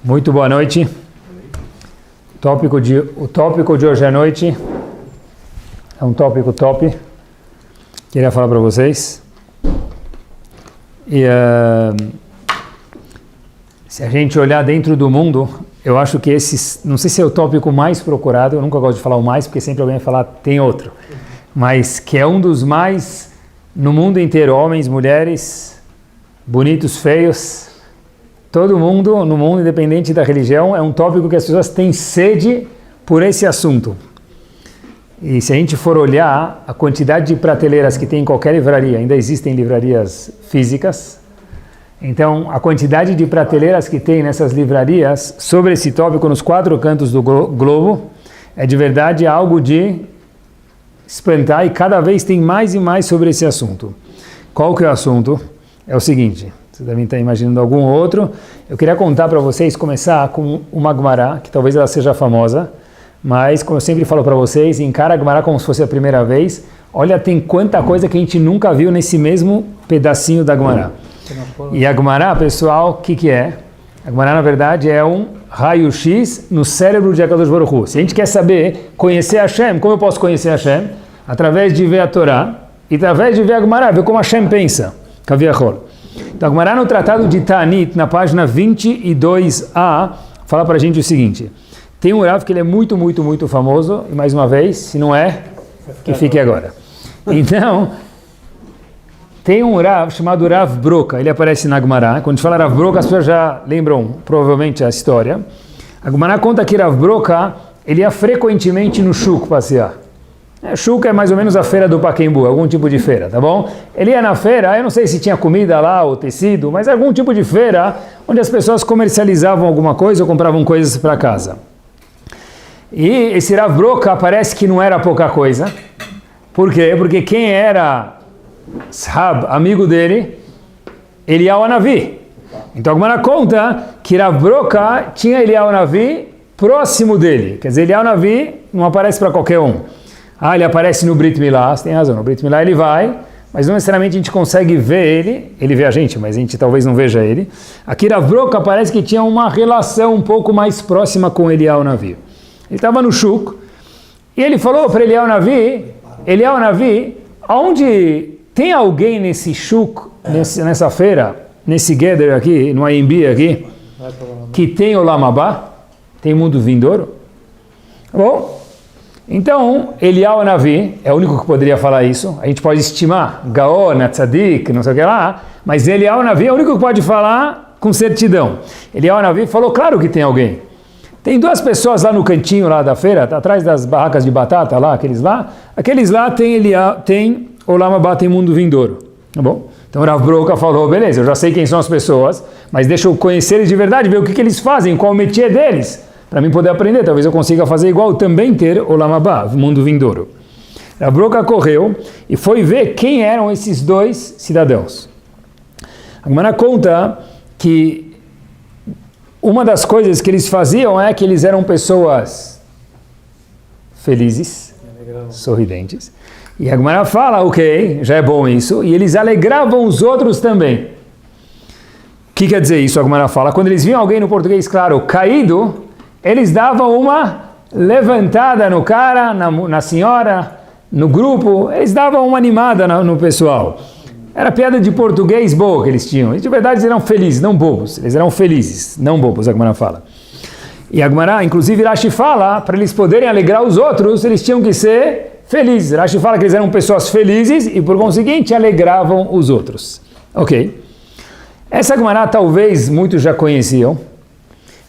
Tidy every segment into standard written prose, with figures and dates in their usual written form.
Muito boa noite. O tópico de hoje à noite é um tópico top. Queria falar para vocês. E se a gente olhar dentro do mundo, eu acho que esse, não sei se é o tópico mais procurado, eu nunca gosto de falar o mais, porque sempre alguém vai falar tem outro, mas que é um dos mais no mundo inteiro, homens, mulheres, bonitos, feios, todo mundo, no mundo, independente da religião, é um tópico que as pessoas têm sede por esse assunto. E se a gente for olhar a quantidade de prateleiras que tem em qualquer livraria, ainda existem livrarias físicas, então a quantidade de prateleiras que tem nessas livrarias sobre esse tópico nos 4 cantos do globo é de verdade algo de espantar, e cada vez tem mais e mais sobre esse assunto. Qual que é o assunto? É o seguinte, vocês devem estar imaginando algum outro. Eu queria contar para vocês, começar com uma Gemara, que talvez ela seja famosa, mas como eu sempre falo para vocês, encara a Gemara como se fosse a primeira vez. Olha, tem quanta coisa que a gente nunca viu nesse mesmo pedacinho da Gemara. E a Gemara, pessoal, o que é? A Gemara, na verdade, é um raio-x no cérebro de HaKadosh Baruch Hu. Se a gente quer saber, conhecer Hashem, como eu posso conhecer Hashem? Através de ver a Torá e através de ver a Gemara, ver como Hashem pensa. Kaviachol. Então, a Gemara no Tratado de Ta'anit, na página 22a, fala para a gente o seguinte. Tem um Rav que ele é muito famoso, e mais uma vez, se não é, que fique agora. Então, tem um Rav chamado Rav Broca, ele aparece na Gemara. Quando a gente fala Rav Broca, as pessoas já lembram provavelmente a história. A Gemara conta que Rav Broca, ele ia frequentemente no Shuk passear. Shuk é mais ou menos a feira do Pacaembu, algum tipo de feira, tá bom? Ele ia na feira, eu não sei se tinha comida lá ou tecido, mas algum tipo de feira onde as pessoas comercializavam alguma coisa ou compravam coisas para casa. E esse Rav Broca parece que não era pouca coisa. Por quê? Porque quem era Shab, amigo dele, Eliyahu Hanavi. Então a Gemara conta que Rav Broca tinha Eliyahu Hanavi próximo dele. Quer dizer, Eliyahu Hanavi não aparece para qualquer um. Ele aparece no Brit Milá, você tem razão, no Brit Milá ele vai, mas não necessariamente a gente consegue ver ele vê a gente, mas a gente talvez não veja ele. Aqui Rav Broca parece que tinha uma relação um pouco mais próxima com Eliyahu Hanavi. Ele estava no Shuk, e ele falou para Eliyahu Hanavi, aonde tem alguém nesse Shuk, nessa feira, nesse gather aqui, no AMB aqui, que tem Olam Haba, tem mundo vindouro? Tá bom? Então, Eliyahu Hanavi é o único que poderia falar isso. A gente pode estimar Gaon, Tzadik, não sei o que lá, mas Eliyahu Hanavi é o único que pode falar com certidão. Eliyahu Hanavi falou, claro que tem alguém. Tem 2 pessoas lá no cantinho lá da feira, atrás das barracas de batata lá, aqueles lá tem Olam Haba, tem mundo vindouro. Tá bom? Então Rav Broca falou, beleza, eu já sei quem são as pessoas, mas deixa eu conhecer eles de verdade, ver o que eles fazem, qual o métier deles. Para mim poder aprender, talvez eu consiga fazer igual, também ter Olam Haba, mundo vindouro. Rav Broca correu e foi ver quem eram esses 2 cidadãos. A Gemara conta que uma das coisas que eles faziam é que eles eram pessoas felizes, sorridentes. E a Gemara fala, ok, já é bom isso, e eles alegravam os outros também. O que quer dizer isso? A Gemara fala, quando eles viam alguém, no português claro, caído, eles davam uma levantada no cara, na senhora, no grupo, eles davam uma animada no pessoal. Era piada de português boa que eles tinham. E de verdade eles eram felizes, não bobos. Eles eram felizes, não bobos, a Gemara fala. E a Gemara, inclusive, Rashi fala, para eles poderem alegrar os outros, eles tinham que ser felizes. Rashi fala que eles eram pessoas felizes e, por conseguinte, alegravam os outros. Ok. Essa Gemara talvez muitos já conheciam,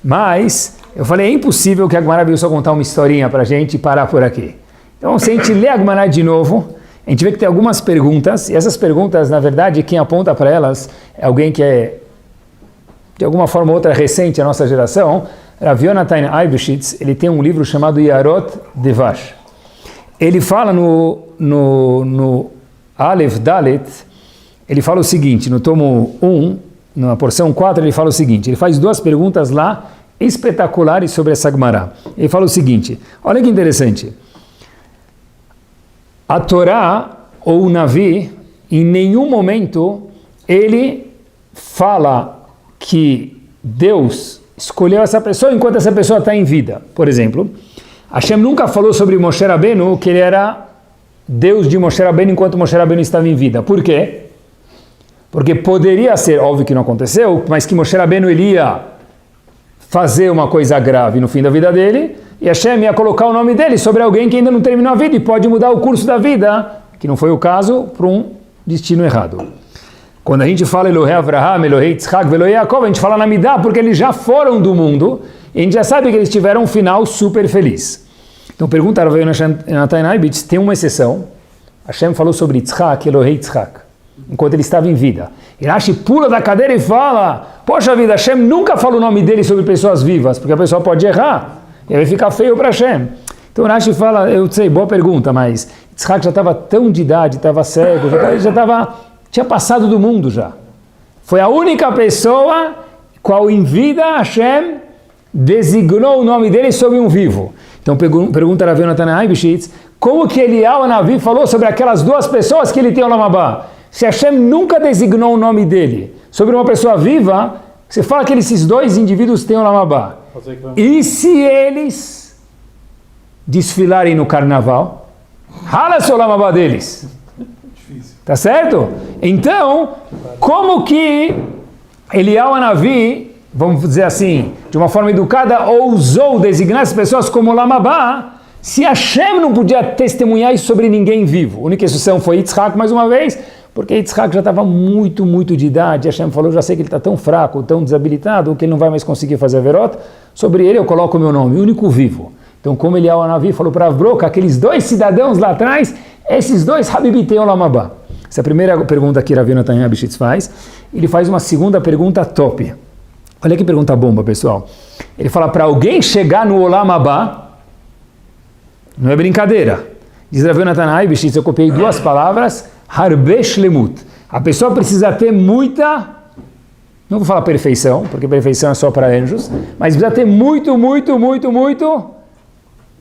mas eu falei, é impossível que a Gemara veio só contar uma historinha para a gente e parar por aqui. Então, se a gente lê a Gemara de novo, a gente vê que tem algumas perguntas, e essas perguntas, na verdade, quem aponta para elas é alguém que é, de alguma forma ou outra, recente à nossa geração. Rav Yonatan Eibeshitz, ele tem um livro chamado Yarot Devash. Ele fala no Aleph Dalet, ele fala o seguinte, no tomo 1, na porção 4, ele fala o seguinte, ele faz 2 perguntas lá, espetaculares sobre essa Gemara. Ele fala o seguinte, olha que interessante, a Torá ou o Navi, em nenhum momento ele fala que Deus escolheu essa pessoa enquanto essa pessoa está em vida. Por exemplo, Hashem nunca falou sobre Moshe Rabbeinu que ele era Deus de Moshe Rabbeinu enquanto Moshe Rabbeinu estava em vida. Por quê? Porque poderia ser, óbvio que não aconteceu, mas que Moshe Rabbeinu ele ia fazer uma coisa grave no fim da vida dele, e Hashem ia colocar o nome dele sobre alguém que ainda não terminou a vida e pode mudar o curso da vida, que não foi o caso, para um destino errado. Quando a gente fala Elohei Avraham, Elohei Yitzhak, Elohei Yaakov, a gente fala na Midah porque eles já foram do mundo, e a gente já sabe que eles tiveram um final super feliz. Então pergunta Rav Yonatan Aibitz, tem uma exceção. Hashem falou sobre Yitzhak, Elohei Yitzhak, enquanto ele estava em vida. Rashi pula da cadeira e fala, poxa vida, Hashem nunca fala o nome dele sobre pessoas vivas, porque a pessoa pode errar, e aí vai ficar feio para Hashem. Então Rashi fala, eu sei, boa pergunta, mas Yitzhak já estava tão de idade, estava cego, tinha passado do mundo já. Foi a única pessoa qual em vida Hashem designou o nome dele sobre um vivo. Então pergunta Rav Yonatan Aibitz, como que Eliyahu Hanavi falou sobre aquelas duas pessoas que ele tem o Olam Haba? Se Hashem nunca designou o nome dele sobre uma pessoa viva, você fala que esses dois indivíduos têm o Olam Haba. E se eles desfilarem no carnaval? Rala-se o Olam Haba deles. Tá certo? Então, como que Eliyahu Hanavi, vamos dizer assim, de uma forma educada, ousou designar as pessoas como Olam Haba, se Hashem não podia testemunhar isso sobre ninguém vivo? A única exceção foi Yitzhak, mais uma vez, porque Yitzhak já estava muito de idade. Hashem falou, já sei que ele está tão fraco, tão desabilitado, que ele não vai mais conseguir fazer averot. Sobre ele eu coloco o meu nome, o único vivo. Então, como Eliyahu Hanavi falou para Avroca, aqueles dois cidadãos lá atrás, esses dois Habibi tem Olam Haba. Essa é a primeira pergunta que Rav Yonatan Aibitz faz. Ele faz uma segunda pergunta top. Olha que pergunta bomba, pessoal. Ele fala, para alguém chegar no Olam Haba, não é brincadeira. Diz Rav Yonatan Aibitz, eu copiei duas palavras, Harbe Shlemut. A pessoa precisa ter muita, não vou falar perfeição, porque perfeição é só para anjos, mas precisa ter muito,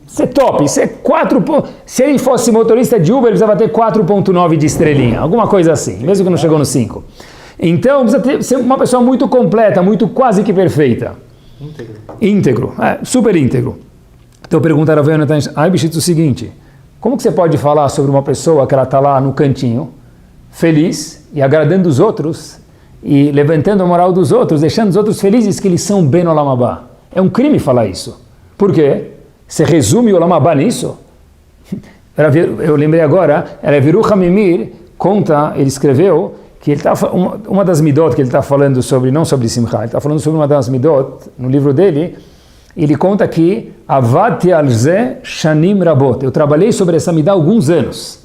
ser top, ser 4, se ele fosse motorista de Uber, ele precisava ter 4.9 de estrelinha, alguma coisa assim, mesmo que não chegou no 5. Então, precisa ser uma pessoa muito completa, muito quase que perfeita. Íntegro, super íntegro. Então, pergunta Rav Yonatan Aibitz o seguinte, como que você pode falar sobre uma pessoa que ela está lá no cantinho, feliz e agradando os outros e levantando a moral dos outros, deixando os outros felizes que eles são Ben Olam Haba? É um crime falar isso. Por quê? Você resume o Olam Haba nisso? Eu lembrei agora, Viru Hamimir conta, ele escreveu, que ele uma das midot que ele está falando sobre, não sobre Simcha, ele está falando sobre uma das midot, no livro dele, ele conta que Avati alze shanim rabot. Eu trabalhei sobre essa midá há alguns anos.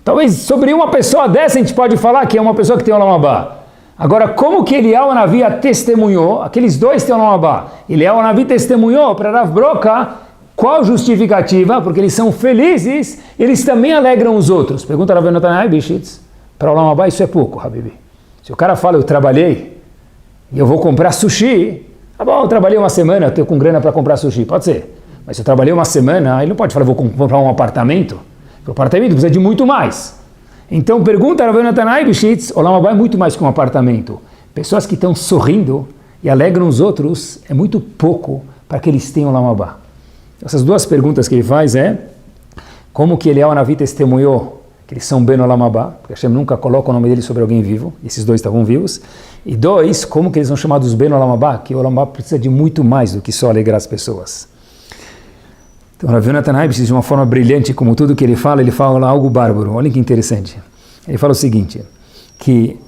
Talvez sobre uma pessoa dessa a gente pode falar que é uma pessoa que tem Olam Haba. Agora, como que Eliyahu Hanavi testemunhou, aqueles dois têm Olam Haba. Eliyahu Hanavi testemunhou para Rav Broca, qual justificativa? Porque eles são felizes, eles também alegram os outros. Pergunta Rav Yonatan Aibitz, para Olam Haba isso é pouco, Habibi. Se o cara fala, eu trabalhei e eu vou comprar sushi, tá bom, eu trabalhei uma semana, eu estou com grana para comprar sushi, pode ser. Mas se eu trabalhei uma semana, ele não pode falar, vou comprar um apartamento. O apartamento precisa de muito mais. Então pergunta Rav Yonatan Aibitz, Olam Haba é muito mais que um apartamento. Pessoas que estão sorrindo e alegram os outros é muito pouco para que eles tenham Olam Haba. Essas duas perguntas que ele faz como que Eliyahu Hanavi testemunhou que eles são Ben Olam Haba, porque Hashem nunca coloca o nome dele sobre alguém vivo, esses dois estavam vivos. E dois, como que eles são chamados Ben Olam Haba, que o Olam Haba precisa de muito mais do que só alegrar as pessoas. Então, Rav Yonatan Aibitz, de uma forma brilhante, como tudo que ele fala algo bárbaro. Olha que interessante. Ele fala o seguinte, que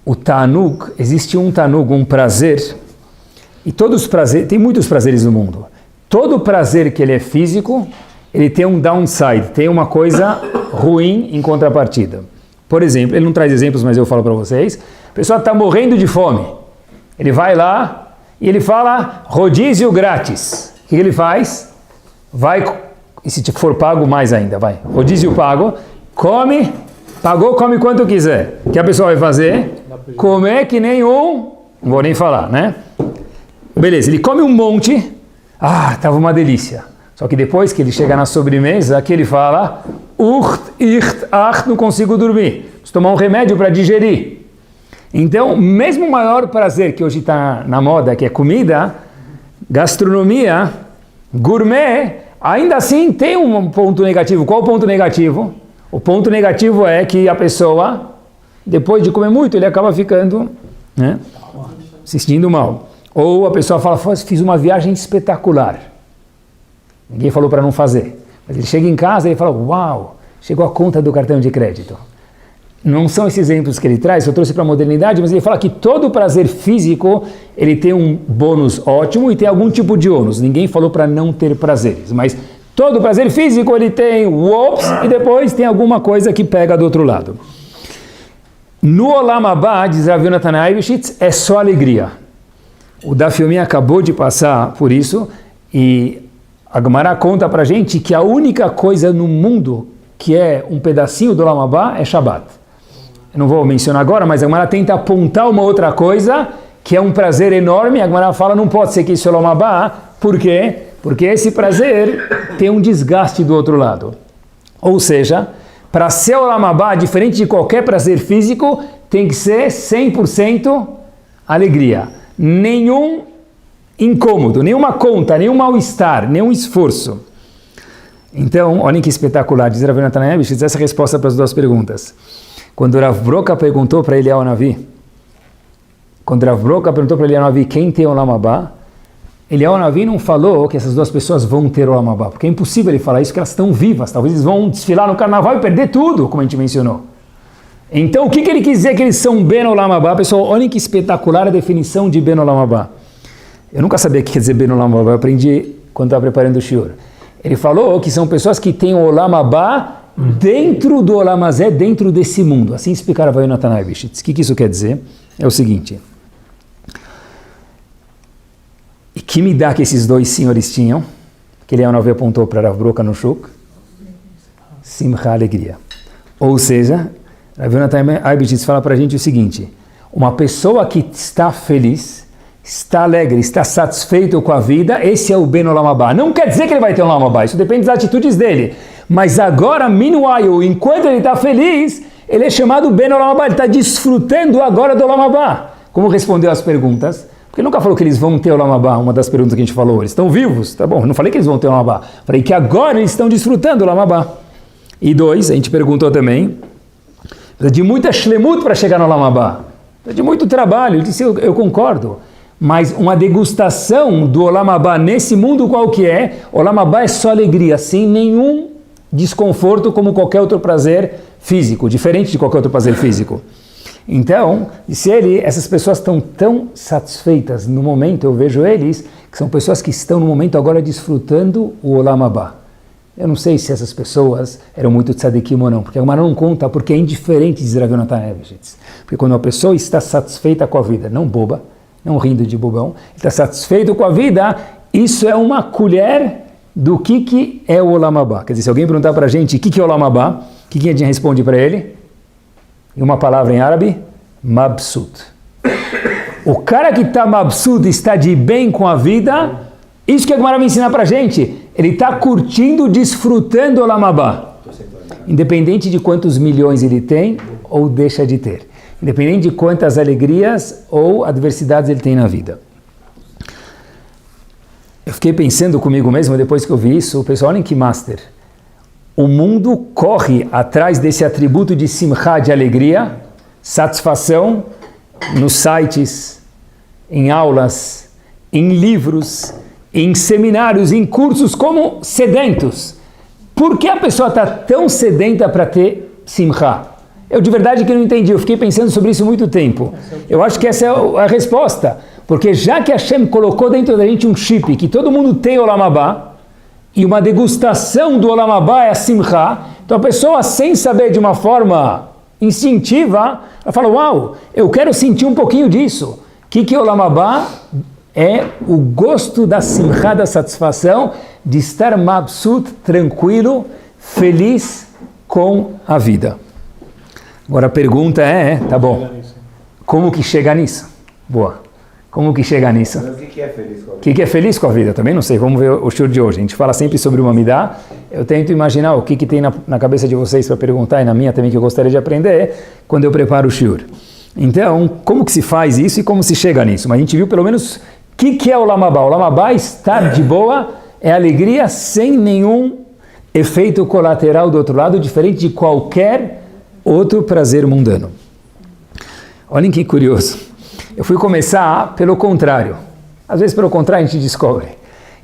o Tanug, existe um Tanug, um prazer, e todos os prazeres, tem muitos prazeres no mundo. Todo prazer que ele é físico, ele tem um downside, tem uma coisa ruim em contrapartida. Por exemplo, ele não traz exemplos, mas eu falo para vocês, a pessoa está morrendo de fome, ele vai lá e ele fala rodízio grátis. O que ele faz? Vai, e se for pago, mais ainda, vai. Rodízio pago, come, pagou, come quanto quiser. O que a pessoa vai fazer? Comer que nem não vou nem falar, né? Beleza, ele come um monte, tava uma delícia. Só que depois que ele chega na sobremesa, que ele fala, não consigo dormir. Preciso tomar um remédio para digerir. Então, mesmo o maior prazer que hoje está na moda, que é comida, gastronomia, gourmet, ainda assim tem um ponto negativo. Qual o ponto negativo? O ponto negativo é que a pessoa, depois de comer muito, ele acaba ficando, né, se sentindo mal. Ou a pessoa fala, fiz uma viagem espetacular. Ninguém falou para não fazer. Mas ele chega em casa e ele fala, uau, chegou a conta do cartão de crédito. Não são esses exemplos que ele traz, eu trouxe para a modernidade, mas ele fala que todo prazer físico, ele tem um bônus ótimo e tem algum tipo de ônus. Ninguém falou para não ter prazeres, mas todo prazer físico, ele tem o ops e depois tem alguma coisa que pega do outro lado. No Olam Haba, diz Rav Yonatan Eibeshitz, é só alegria. O Daf Yomi acabou de passar por isso e a Gemara conta para a gente que a única coisa no mundo que é um pedacinho do Olam Haba é Shabbat. Eu não vou mencionar agora, mas a Gemara tenta apontar uma outra coisa que é um prazer enorme. A Gemara fala, não pode ser que isso é Olam Haba. Por quê? Porque esse prazer tem um desgaste do outro lado. Ou seja, para ser Olam Haba, diferente de qualquer prazer físico, tem que ser 100% alegria. Nenhum incômodo, nenhuma conta, nenhum mal-estar, nenhum esforço. Então, olhem que espetacular, diz Rav Yonatan Eibeshitz, essa é a resposta para as duas perguntas. Quando Rav Broca perguntou para Eliyahu Hanavi, quem tem Olam Haba, Eliyahu Hanavi não falou que essas duas pessoas vão ter Olam Haba, porque é impossível ele falar isso, que elas estão vivas, talvez eles vão desfilar no carnaval e perder tudo, como a gente mencionou. Então, o que ele quis dizer que eles são Ben Olam Haba? Pessoal, olhem que espetacular a definição de Ben Olam Haba. Eu nunca sabia o que quer dizer Ben Olam Haba, eu aprendi quando estava preparando o shiur. Ele falou que são pessoas que têm o Olam Haba dentro do Olam Hazé, dentro desse mundo. Assim explicaram Rav Yonatan Eibeshitz. O que isso quer dizer? É o seguinte. E que me dá que esses dois senhores tinham, que Eliyahu Hanavi apontou para Rav Broca no Shuk? Simcha, alegria. Ou seja, Rav Yonatan Eibeshitz fala para a gente o seguinte, uma pessoa que está feliz, está alegre, está satisfeito com a vida, esse é o Ben Olam Haba. Não quer dizer que ele vai ter um Olam Haba, isso depende das atitudes dele. Mas agora, meanwhile, enquanto ele está feliz, ele é chamado Ben Olam Haba, ele está desfrutando agora do Olam Haba. Como respondeu às perguntas? Porque ele nunca falou que eles vão ter Olam Haba, uma das perguntas que a gente falou. Eles estão vivos, tá bom, eu não falei que eles vão ter Olam Haba. Falei que agora eles estão desfrutando do Olam Haba. E dois, a gente perguntou também, precisa de muita shlemut para chegar no Olam Haba. Precisa de muito trabalho. Ele disse, eu concordo. Mas uma degustação do Olam Haba nesse mundo qual que é? Olam Haba é só alegria, sem nenhum desconforto como qualquer outro prazer físico, diferente de qualquer outro prazer físico. Então, disse ele, essas pessoas estão tão satisfeitas no momento, eu vejo eles, que são pessoas que estão no momento agora desfrutando o Olam Haba. Eu não sei se essas pessoas eram muito tzadikim ou não, porque a Gemara não conta, porque é indiferente, diz Rav Yonatan Eibeshitz. Porque quando uma pessoa está satisfeita com a vida, não boba, não rindo de bobão, está satisfeito com a vida, isso é uma colher do que é o Olam Haba. Quer dizer, se alguém perguntar para a gente o que é o Olam Haba, o que a gente responde para ele? Em uma palavra em árabe, mabsut. O cara que está mabsut, está de bem com a vida, isso que a Gemara vai ensinar para a gente, ele está curtindo, desfrutando o Olam Haba. Independente de quantos milhões ele tem ou deixa de ter. Independente de quantas alegrias ou adversidades ele tem na vida. Eu fiquei pensando comigo mesmo, depois que eu vi isso, pessoal, olhem que master. O mundo corre atrás desse atributo de simcha, de alegria, satisfação, nos sites, em aulas, em livros, em seminários, em cursos, como sedentos. Por que a pessoa está tão sedenta para ter simcha? Eu de verdade que não entendi, eu fiquei pensando sobre isso há muito tempo. Eu acho que essa é a resposta. Porque já que Hashem colocou dentro da gente um chip, que todo mundo tem Olam Haba, e uma degustação do Olam Haba é a simcha, então a pessoa, sem saber, de uma forma instintiva, ela fala, uau, eu quero sentir um pouquinho disso. O que é Olam Haba? É o gosto da simcha, da satisfação, de estar mabsut, tranquilo, feliz com a vida. Agora a pergunta é, tá bom, como que chega nisso? Boa. Como que chega nisso? Mas o que é feliz com a vida? O que é feliz com a vida? Também não sei, vamos ver o shiur de hoje. A gente fala sempre sobre uma midá. Eu tento imaginar o que tem na cabeça de vocês para perguntar, e na minha também, que eu gostaria de aprender, quando eu preparo o shiur. Então, como que se faz isso e como se chega nisso? Mas a gente viu pelo menos o que é o Olam Haba. O Olam Haba, estar de boa, é alegria sem nenhum efeito colateral do outro lado, diferente de qualquer outro prazer mundano. Olhem que curioso. Eu fui começar pelo contrário. Às vezes pelo contrário a gente descobre.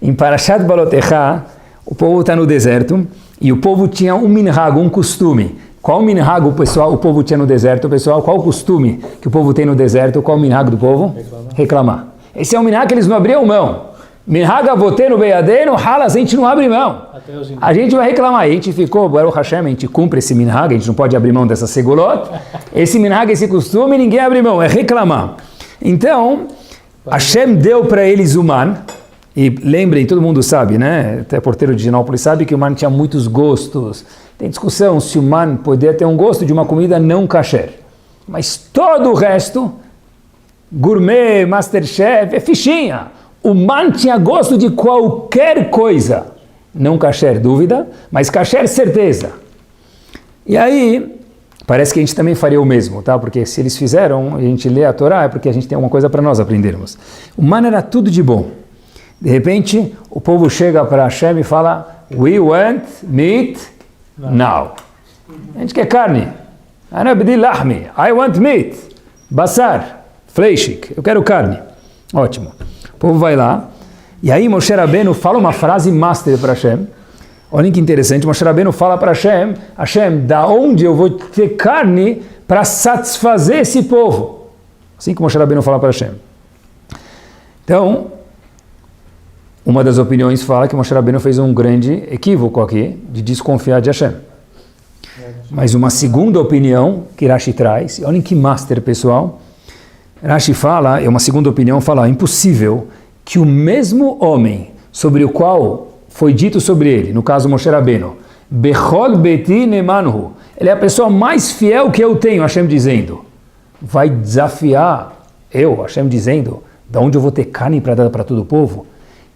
Em Parashat Balotechá, o povo está no deserto e o povo tinha um minhag, um costume. Qual minhag o povo tinha no deserto, pessoal? Qual o costume que o povo tem no deserto? Qual o minhag do povo? Reclamar. Esse é um minhag que eles não abriam mão. Minhag avotenu beyadeinu halas, a gente não abre mão. A gente vai reclamar. A gente ficou, Baruch Hashem, a gente cumpre esse minhag, a gente não pode abrir mão dessa segulot. Esse minhag, esse costume, ninguém abre mão, é reclamar. Então, Hashem deu para eles o man, e lembrem, todo mundo sabe, né? Até porteiro de Ginópolis sabe que o man tinha muitos gostos. Tem discussão se o man poderia ter um gosto de uma comida não kasher. Mas todo o resto, gourmet, masterchef, é fichinha. O man tinha gosto de qualquer coisa. Não kasher, dúvida, mas kasher, certeza. E aí, parece que a gente também faria o mesmo, tá? Porque se eles fizeram, a gente lê a Torá, é porque a gente tem alguma coisa para nós aprendermos. O man era tudo de bom. De repente, o povo chega para Hashem e fala, we want meat now. A gente quer carne. Ana bedi lahmi. I want meat. Basar. Fleischik. Eu quero carne. Ótimo. O povo vai lá. E aí Moshe Rabbeinu fala uma frase master para Hashem. Olhem que interessante. Moshe Rabbeinu fala para Hashem, Hashem, da onde eu vou ter carne para satisfazer esse povo? Assim que Moshe Rabbeinu fala para Hashem. Então, uma das opiniões fala que Moshe Rabbeinu fez um grande equívoco aqui, de desconfiar de Hashem. Mas uma segunda opinião que Rashi traz, olhem que master, pessoal. Rashi fala, é uma segunda opinião, fala, impossível que o mesmo homem sobre o qual foi dito sobre ele, no caso Moshe Rabbeinu, Bechol beti nemanhu, ele é a pessoa mais fiel que eu tenho, Hashem dizendo, vai desafiar eu, Hashem dizendo, da onde eu vou ter carne para dar para todo o povo?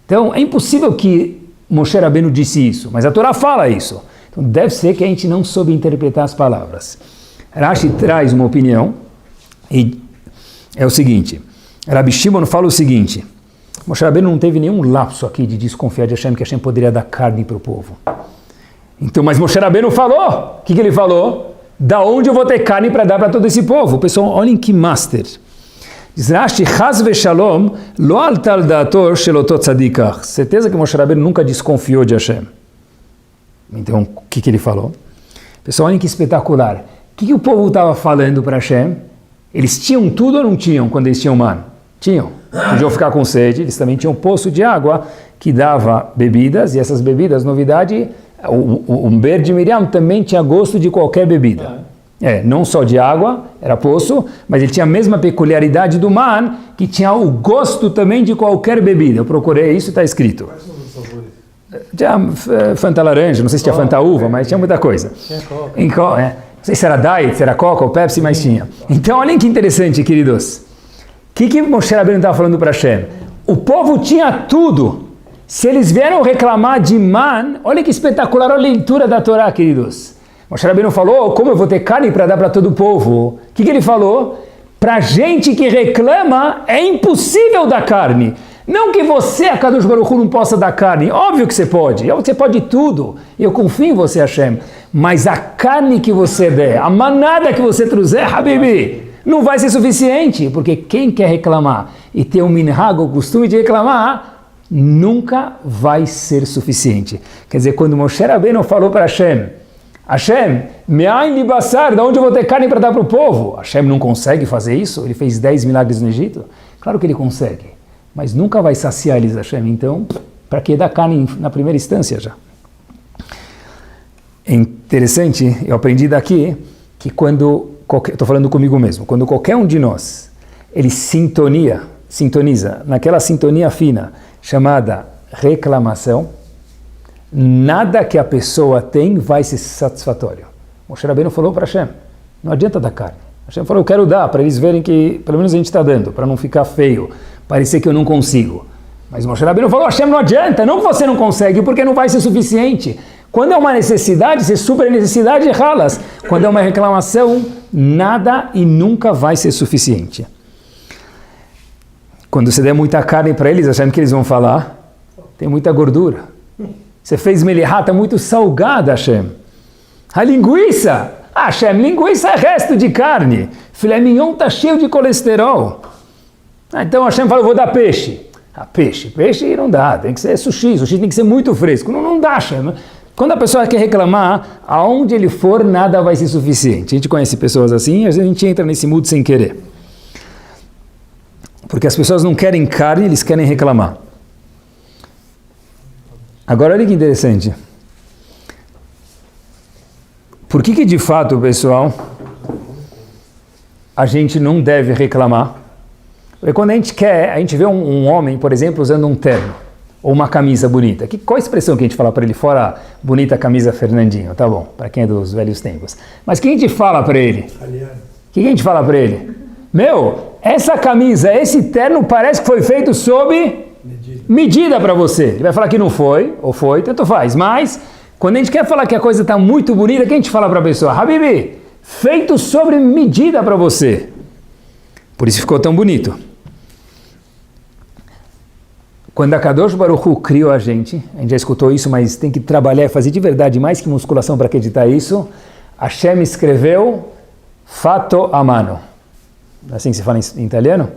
Então, é impossível que Moshe Rabbeinu disse isso, mas a Torá fala isso. Então, deve ser que a gente não soube interpretar as palavras. Rashi traz uma opinião, e é o seguinte, Rabi Shimon fala o seguinte, Moshe Rabbeinu não teve nenhum lapso aqui de desconfiar de Hashem, que Hashem poderia dar carne para o povo. Então, mas Moshe Rabbeinu falou, o que ele falou? Da onde eu vou ter carne para dar para todo esse povo? Pessoal, olhem que master. Diz Rashi, Chaz v'shalom, lo al tal da'ator shelotot tzadikach. Certeza que Moshe Rabbeinu nunca desconfiou de Hashem. Então, o que ele falou? Pessoal, olhem que espetacular. O que o povo estava falando para Hashem? Eles tinham tudo ou não tinham quando eles tinham man? Tinham. Podiam ficar com sede, eles também tinham um poço de água que dava bebidas, e essas bebidas, novidade, o Ber de Miriam também tinha gosto de qualquer bebida. Não só de água, era poço, mas ele tinha a mesma peculiaridade do man, que tinha o gosto também de qualquer bebida. Eu procurei isso, está escrito. Tinha Fanta laranja, não sei se tinha Fanta uva, mas tinha muita coisa. Tinha coca. Não sei se era Diet, se era Coca ou Pepsi, mas tinha. Então, olhem que interessante, queridos. O que Moshe Rabbeinu estava falando para Hashem? O povo tinha tudo. Se eles vieram reclamar de man, olha que espetacular a leitura da Torá, queridos. Moshe Rabbeinu falou, como eu vou ter carne para dar para todo o povo? O que ele falou? Para gente que reclama, é impossível dar carne. Não que você, a Kadosh Baruch Hu, não possa dar carne. Óbvio que você pode tudo. Eu confio em você, Hashem. Mas a carne que você der, a manada que você trouxer, Habibi, não vai ser suficiente. Porque quem quer reclamar e ter um minhag, o costume de reclamar, nunca vai ser suficiente. Quer dizer, quando Moshe Rabbeinu falou para Hashem, Hashem, me'ain li basar, de onde eu vou ter carne para dar para o povo? Hashem não consegue fazer isso? Ele fez 10 milagres no Egito? Claro que ele consegue, mas nunca vai saciar eles, Hashem. Então, para que dar carne na primeira instância já? É interessante, eu aprendi daqui, que quando, estou falando comigo mesmo, quando qualquer um de nós, ele sintoniza naquela sintonia fina, chamada reclamação, nada que a pessoa tem vai ser satisfatório. Moshe Rabbeinu falou para Hashem, não adianta dar carne. Hashem falou, eu quero dar, para eles verem que pelo menos a gente está dando, para não ficar feio, parecer que eu não consigo. Mas Moshe Rabbeinu falou, Hashem, não adianta, não que você não consegue, porque não vai ser suficiente. Quando é uma necessidade, você supera a necessidade e ralas. Quando é uma reclamação, nada e nunca vai ser suficiente. Quando você der muita carne para eles, achando que eles vão falar, tem muita gordura. Você fez melihá, está muito salgada, Hashem. A linguiça, Hashem, linguiça é resto de carne. Filé mignon está cheio de colesterol. Então Hashem fala, eu vou dar peixe. Peixe não dá, tem que ser sushi tem que ser muito fresco. Não dá, Hashem. Quando a pessoa quer reclamar, aonde ele for, nada vai ser suficiente. A gente conhece pessoas assim, às vezes a gente entra nesse mood sem querer. Porque as pessoas não querem carne, eles querem reclamar. Agora, olha que interessante. Por que de fato, pessoal, a gente não deve reclamar? Porque quando a gente vê um homem, por exemplo, usando um terno ou uma camisa bonita. Qual a expressão que a gente fala para ele? Fora bonita camisa Fernandinho, tá bom, para quem é dos velhos tempos. Mas o que a gente fala para ele? O que a gente fala para ele? Meu, essa camisa, esse terno parece que foi feito sob medida para você. Ele vai falar que não foi, ou foi, tanto faz. Mas, quando a gente quer falar que a coisa está muito bonita, o que a gente fala para a pessoa? Habibi, feito sobre medida para você. Por isso ficou tão bonito. Quando a Kadosh Baruch Hu criou a gente já escutou isso, mas tem que trabalhar e fazer de verdade mais que musculação para acreditar isso. Hashem escreveu fato a mano. Assim que se fala em italiano?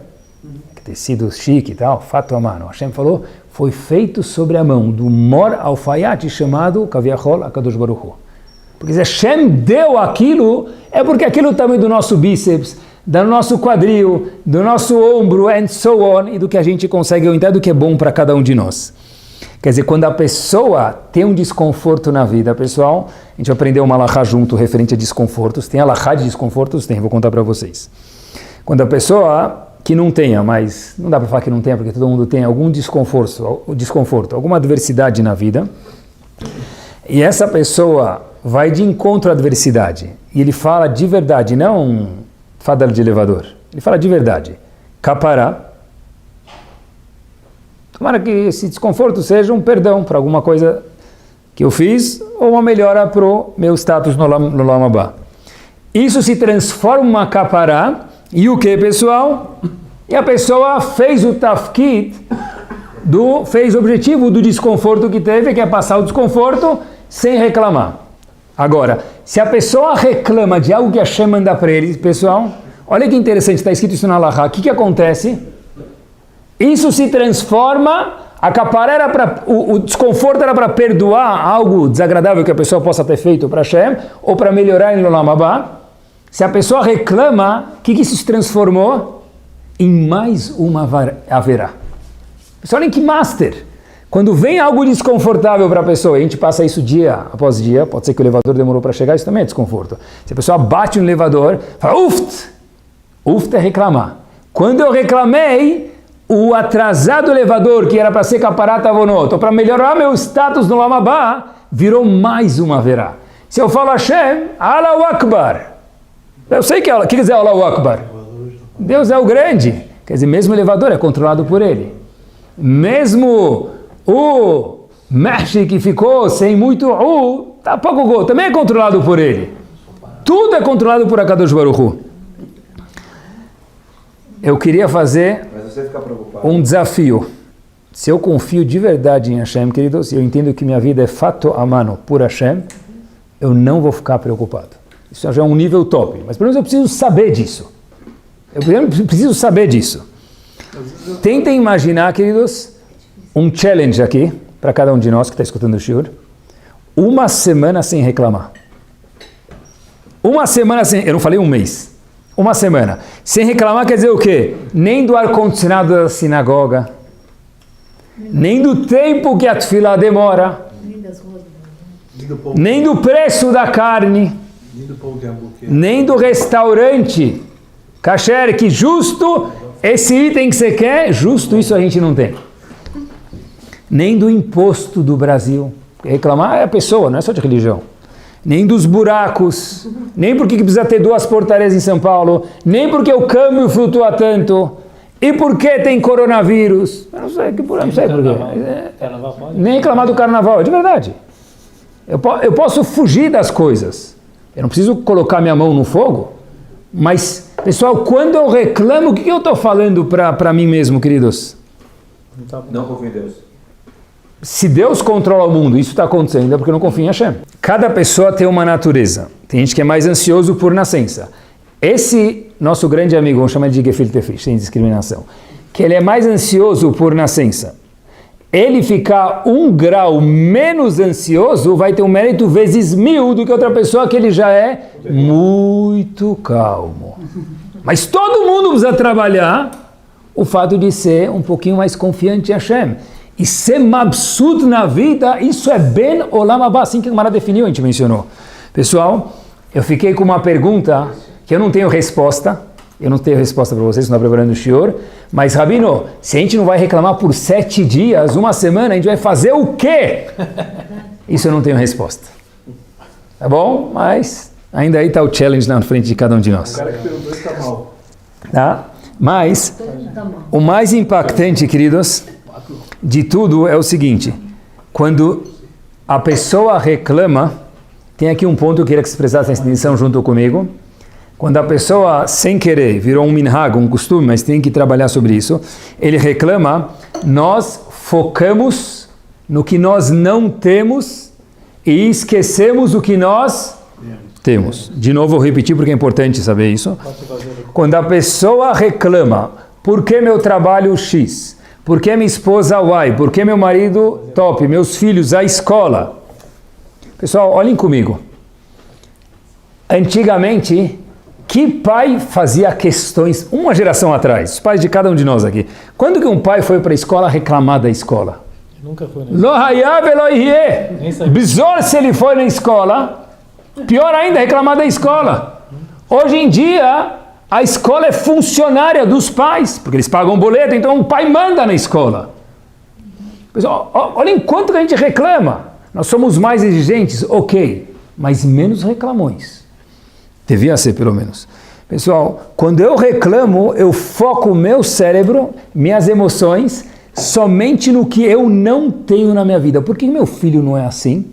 Tecido chique e tal, fato a mano. Hashem falou, foi feito sobre a mão do mor alfaiate chamado Kaviachol HaKadosh Baruch Hu. Porque se Hashem deu aquilo, é porque aquilo é o tamanho do nosso bíceps, do nosso quadril, do nosso ombro, and so on, e do que a gente consegue entender do que é bom para cada um de nós. Quer dizer, quando a pessoa tem um desconforto na vida, pessoal, a gente aprendeu uma alahá junto referente a desconfortos. Tem alahá de desconfortos? Tem, vou contar para vocês. Quando a pessoa que não tenha, mas não dá para falar que não tenha, porque todo mundo tem algum desconforto, alguma adversidade na vida, e essa pessoa vai de encontro à adversidade, e ele fala de verdade, não fadal de elevador, ele fala de verdade, capará, tomara que esse desconforto seja um perdão para alguma coisa que eu fiz, ou uma melhora para o meu status no Olam Haba. Isso se transforma em uma capará. E o que, pessoal? E a pessoa fez o tafkid, fez o objetivo do desconforto que teve, que é passar o desconforto sem reclamar. Agora, se a pessoa reclama de algo que Hashem manda para ele, pessoal, olha que interessante, está escrito isso na Alahá, o que acontece? Isso se transforma, a capará era para, o desconforto era para perdoar algo desagradável que a pessoa possa ter feito para Hashem, ou para melhorar em Olam Haba. Se a pessoa reclama, o que isso se transformou? Em mais uma haverá. Pessoal, olhem que master. Quando vem algo desconfortável para a pessoa, e a gente passa isso dia após dia, pode ser que o elevador demorou para chegar, isso também é desconforto. Se a pessoa bate no elevador, fala, uft é reclamar. Quando eu reclamei, o atrasado elevador, que era para ser caparat avonot, ou para melhorar meu status no Olam Haba, virou mais uma haverá. Se eu falo Hashem, Allahu Akbar. Eu sei que o que quer dizer Allahu Akbar? Deus é o grande. Quer dizer, mesmo o elevador é controlado por ele. Mesmo o Meshi que ficou sem muito tá pouco gol, também é controlado por ele. Tudo é controlado por HaKadosh Baruch Hu. Eu queria fazer um desafio. Se eu confio de verdade em Hashem, queridos, eu entendo que minha vida é fato a mano por Hashem, eu não vou ficar preocupado. Isso já é um nível top, mas pelo menos eu preciso saber disso. Eu preciso saber disso. Tentem imaginar, queridos, um challenge aqui, para cada um de nós que está escutando o shiur. Uma semana sem reclamar. Uma semana sem... Eu não falei um mês. Uma semana. Sem reclamar quer dizer o quê? Nem do ar-condicionado da sinagoga, nem do tempo que a tefilá demora, nem do preço da carne, nem do restaurante kasher, que justo esse item que você quer, justo isso a gente não tem. Nem do imposto do Brasil. Reclamar é a pessoa, não é só de religião. Nem dos buracos, nem porque precisa ter 2 portarias em São Paulo, nem porque o câmbio flutua tanto, e porque tem coronavírus. Eu não sei, não sei por quê. Nem reclamar do carnaval, é de verdade. Eu posso fugir das coisas. Eu não preciso colocar minha mão no fogo. Mas, pessoal, quando eu reclamo, o que eu estou falando para mim mesmo, queridos? Não confio em Deus. Se Deus controla o mundo, isso está acontecendo, é porque eu não confio em Hashem. Cada pessoa tem uma natureza. Tem gente que é mais ansioso por nascença. Esse nosso grande amigo, vamos chamar de gefilte fish, sem discriminação, que ele é mais ansioso por nascença. Ele ficar 1 grau menos ansioso vai ter um mérito vezes 1000 do que outra pessoa que ele já é muito calmo. Mas todo mundo precisa trabalhar o fato de ser um pouquinho mais confiante em Hashem. E ser mabsut na vida, isso é ben olam haba, assim que a Gemara definiu, a gente mencionou. Pessoal, eu fiquei com uma pergunta que eu não tenho resposta. Eu não tenho resposta para vocês, não estou preparando o shiur. Mas, Rabino, se a gente não vai reclamar por 7 dias, 1 semana, a gente vai fazer o quê? Isso eu não tenho resposta. Tá bom? Mas ainda aí está o challenge na frente de cada um de nós. O cara que perguntou está mal. Tá? Mas, o mais impactante, queridos, de tudo é o seguinte. Quando a pessoa reclama, tem aqui um ponto que eu queria que vocês prestassem atenção junto comigo. Quando a pessoa, sem querer, virou um minhag, um costume, mas tem que trabalhar sobre isso, ele reclama, nós focamos no que nós não temos e esquecemos o que nós temos. De novo, vou repetir porque é importante saber isso. Quando a pessoa reclama, por que meu trabalho X? Por que minha esposa Y? Por que meu marido top? Meus filhos, a escola? Pessoal, olhem comigo. Antigamente, que pai fazia questões, uma geração atrás, os pais de cada um de nós aqui, quando que um pai foi para a escola reclamar da escola? Nunca foi, né? Lo hayá velo yeh. Bizor se ele foi na escola, pior ainda, reclamar da escola. Hoje em dia, a escola é funcionária dos pais, porque eles pagam boleto, então o pai manda na escola. Pessoal, olhem quanto que a gente reclama. Nós somos mais exigentes, ok, mas menos reclamões. Devia ser, pelo menos. Pessoal, quando eu reclamo, eu foco o meu cérebro, minhas emoções, somente no que eu não tenho na minha vida. Por que meu filho não é assim?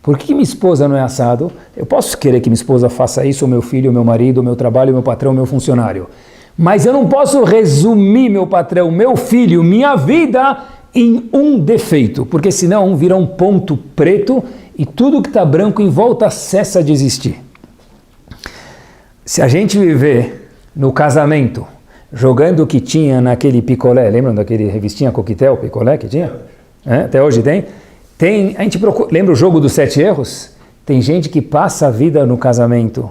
Por que minha esposa não é assado? Eu posso querer que minha esposa faça isso, ou meu filho, ou meu marido, ou meu trabalho, meu patrão, meu funcionário. Mas eu não posso resumir meu patrão, meu filho, minha vida em um defeito, porque senão vira um ponto preto e tudo que está branco em volta cessa de existir. Se a gente viver no casamento, jogando o que tinha naquele picolé, lembram daquele revistinha coquetel, picolé que tinha? Até hoje tem? A gente procura, lembra o jogo dos 7 erros? Tem gente que passa a vida no casamento,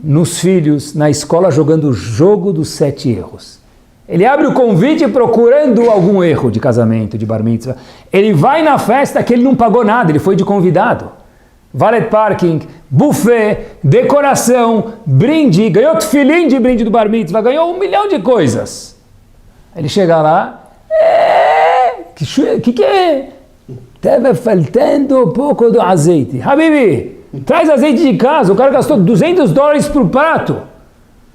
nos filhos, na escola, jogando o jogo dos 7 erros. Ele abre o convite procurando algum erro de casamento, de bar mitzvah. Ele vai na festa que ele não pagou nada, ele foi de convidado. Valet parking, buffet, decoração, brinde, ganhou tefilim de brinde do bar mitzvah, ganhou 1 milhão de coisas. Ele chega lá, que é? Estava faltando um pouco do azeite. Habibi, traz azeite de casa, o cara gastou $200 por prato.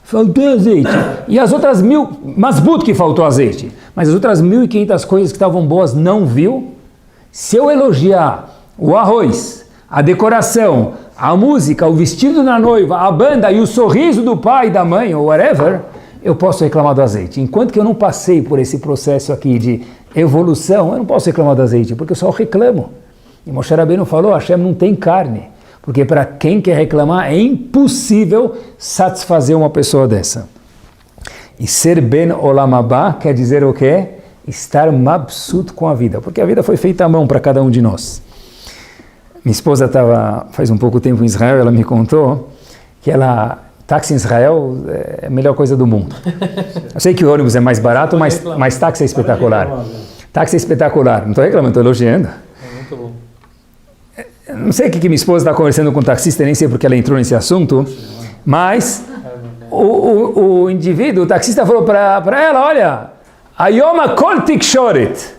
Faltou azeite. E as outras 1000, masbut que faltou azeite. Mas as outras 1.500 coisas que estavam boas não viu. Se eu elogiar o arroz, a decoração, a música, o vestido da noiva, a banda e o sorriso do pai, da mãe, ou whatever, eu posso reclamar do azeite. Enquanto que eu não passei por esse processo aqui de evolução, eu não posso reclamar do azeite, porque eu só reclamo. E Moshe Rabbeinu falou, Hashem não tem carne. Porque para quem quer reclamar, é impossível satisfazer uma pessoa dessa. E ser ben olam haba quer dizer o quê? Estar mabsut com a vida. Porque a vida foi feita à mão para cada um de nós. Minha esposa estava faz um pouco tempo em Israel, ela me contou que táxi em Israel é a melhor coisa do mundo. Eu sei que o ônibus é mais barato, mas táxi é espetacular. Táxi é espetacular. Não estou reclamando, estou elogiando. É muito bom. Não sei o que minha esposa está conversando com o taxista, nem sei porque ela entrou nesse assunto, mas o indivíduo, o taxista falou para ela, olha, Ayoma kol tikshoret.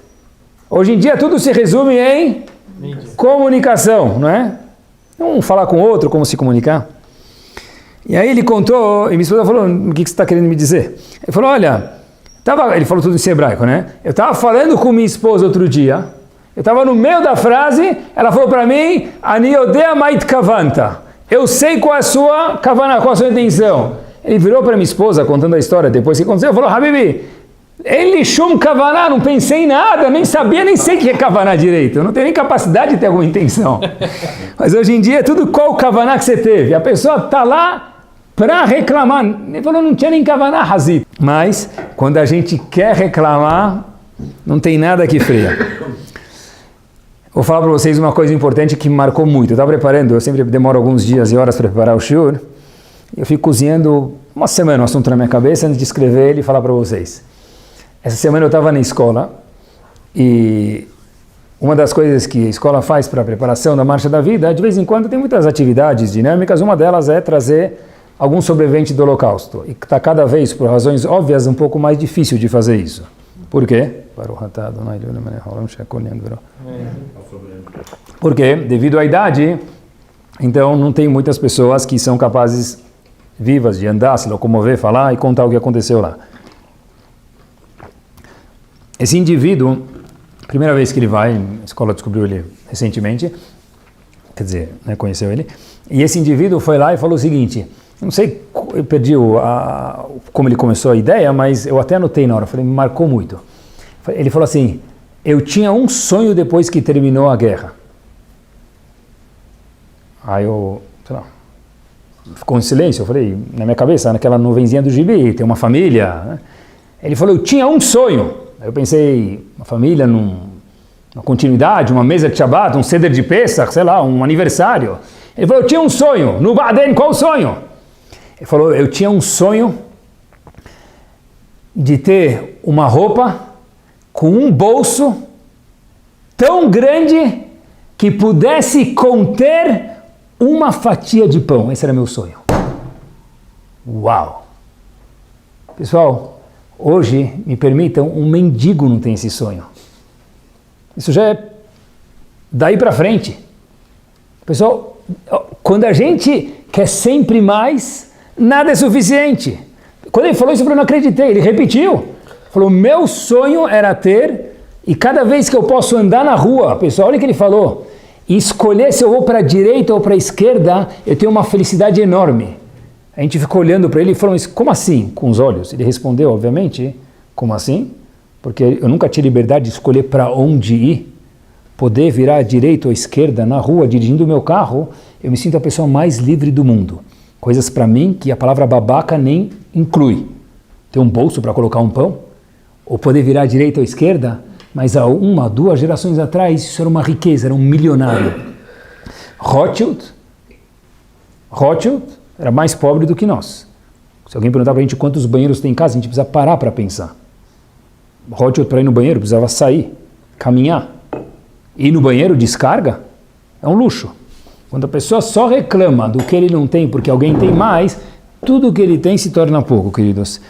Hoje em dia tudo se resume em comunicação, não é? Um falar com o outro, como se comunicar. E aí ele contou, e minha esposa falou, o que você está querendo me dizer? Ele falou, olha, ele falou tudo em hebraico, né? Eu estava falando com minha esposa outro dia, Eu estava no meio da frase, ela falou para mim, Ani odea mait kavanta. Eu sei qual é a sua kavana, qual é a sua intenção. Ele virou para minha esposa, contando a história, depois que aconteceu, falou, Habibi, ele shum kavaná, não pensei em nada, nem sabia, nem sei o que é kavaná direito, eu não tenho nem capacidade de ter alguma intenção. Mas hoje em dia, tudo qual kavaná que você teve? A pessoa está lá para reclamar. Ele falou, não tinha nem kavaná, Hazit. Mas, quando a gente quer reclamar, não tem nada que freia. Vou falar para vocês uma coisa importante que me marcou muito. Eu estava preparando, eu sempre demoro alguns dias e horas para preparar o shiur. Eu fico cozinhando uma semana o assunto na minha cabeça antes de escrever ele e falar para vocês. Essa semana eu estava na escola e uma das coisas que a escola faz para a preparação da Marcha da Vida, de vez em quando tem muitas atividades dinâmicas, uma delas é trazer algum sobrevivente do Holocausto. E está cada vez, por razões óbvias, um pouco mais difícil de fazer isso. Por quê? Porque, devido à idade, então não tem muitas pessoas que são capazes, vivas, de andar, se locomover, falar e contar o que aconteceu lá. Esse indivíduo, primeira vez que ele vai, a escola descobriu ele recentemente, quer dizer, né, conheceu ele, e esse indivíduo foi lá e falou o seguinte, não sei, eu perdi como ele começou a ideia, mas eu até anotei na hora, falei, me marcou muito. Ele falou assim, eu tinha um sonho depois que terminou a guerra. Aí eu, sei lá, ficou em silêncio, eu falei, na minha cabeça, naquela nuvenzinha do gibi, tem uma família, né? Ele falou, eu tinha um sonho. Aí eu pensei, uma família, uma continuidade, uma mesa de Shabbat, um ceder de Pesach, sei lá, um aniversário. Ele falou, eu tinha um sonho. No Baden, qual o sonho? Ele falou, eu tinha um sonho de ter uma roupa com um bolso tão grande que pudesse conter uma fatia de pão. Esse era meu sonho. Uau! Pessoal, hoje, me permitam, um mendigo não tem esse sonho. Isso já é daí para frente. Pessoal, quando a gente quer sempre mais, nada é suficiente. Quando ele falou isso, eu não acreditei. Ele repetiu. Falou, meu sonho era ter, e cada vez que eu posso andar na rua, pessoal, olha o que ele falou, e escolher se eu vou para a direita ou para a esquerda, eu tenho uma felicidade enorme. A gente ficou olhando para ele e falou, como assim? Com os olhos. Ele respondeu, obviamente, como assim? Porque eu nunca tinha liberdade de escolher para onde ir. Poder virar à direita ou à esquerda na rua, dirigindo o meu carro, eu me sinto a pessoa mais livre do mundo. Coisas para mim que a palavra babaca nem inclui. Ter um bolso para colocar um pão, ou poder virar à direita ou à esquerda, mas há 1, 2 gerações atrás, isso era uma riqueza, era um milionário. Rothschild era mais pobre do que nós. Se alguém perguntar para a gente quantos banheiros tem em casa, a gente precisa parar para pensar. Rothschild, para ir no banheiro, precisava sair, caminhar. Ir no banheiro, descarga, é um luxo. Quando a pessoa só reclama do que ele não tem porque alguém tem mais, tudo que ele tem se torna pouco, queridos.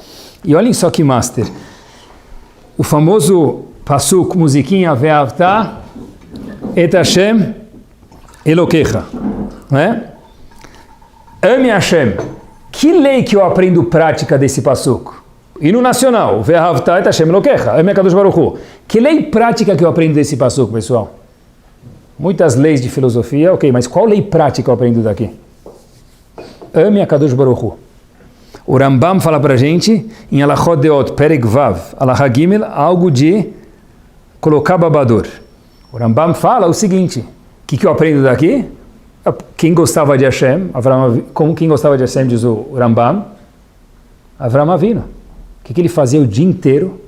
E olhem só que master. O famoso Pasuk, musiquinha, Ve'avta et Hashem Elokecha. Não é? Ame Hashem. Que lei que eu aprendo prática desse Pasuk? Hino nacional, Ve'avta et Hashem Elokecha. Ame Kadosh Baruch Hu. Que lei prática que eu aprendo desse Pasuk, pessoal? Muitas leis de filosofia, ok, mas qual lei prática eu aprendo daqui? Ame a Kadosh Baruch Hu. O Rambam fala para a gente, em Alachot Deot, Perek Vav, Alachá Gimel, algo de colocar babador. O Rambam fala o seguinte, o que eu aprendo daqui? Quem gostava de Hashem, quem gostava de Hashem, diz o Rambam? Avraham Avinu. O que ele fazia o dia inteiro?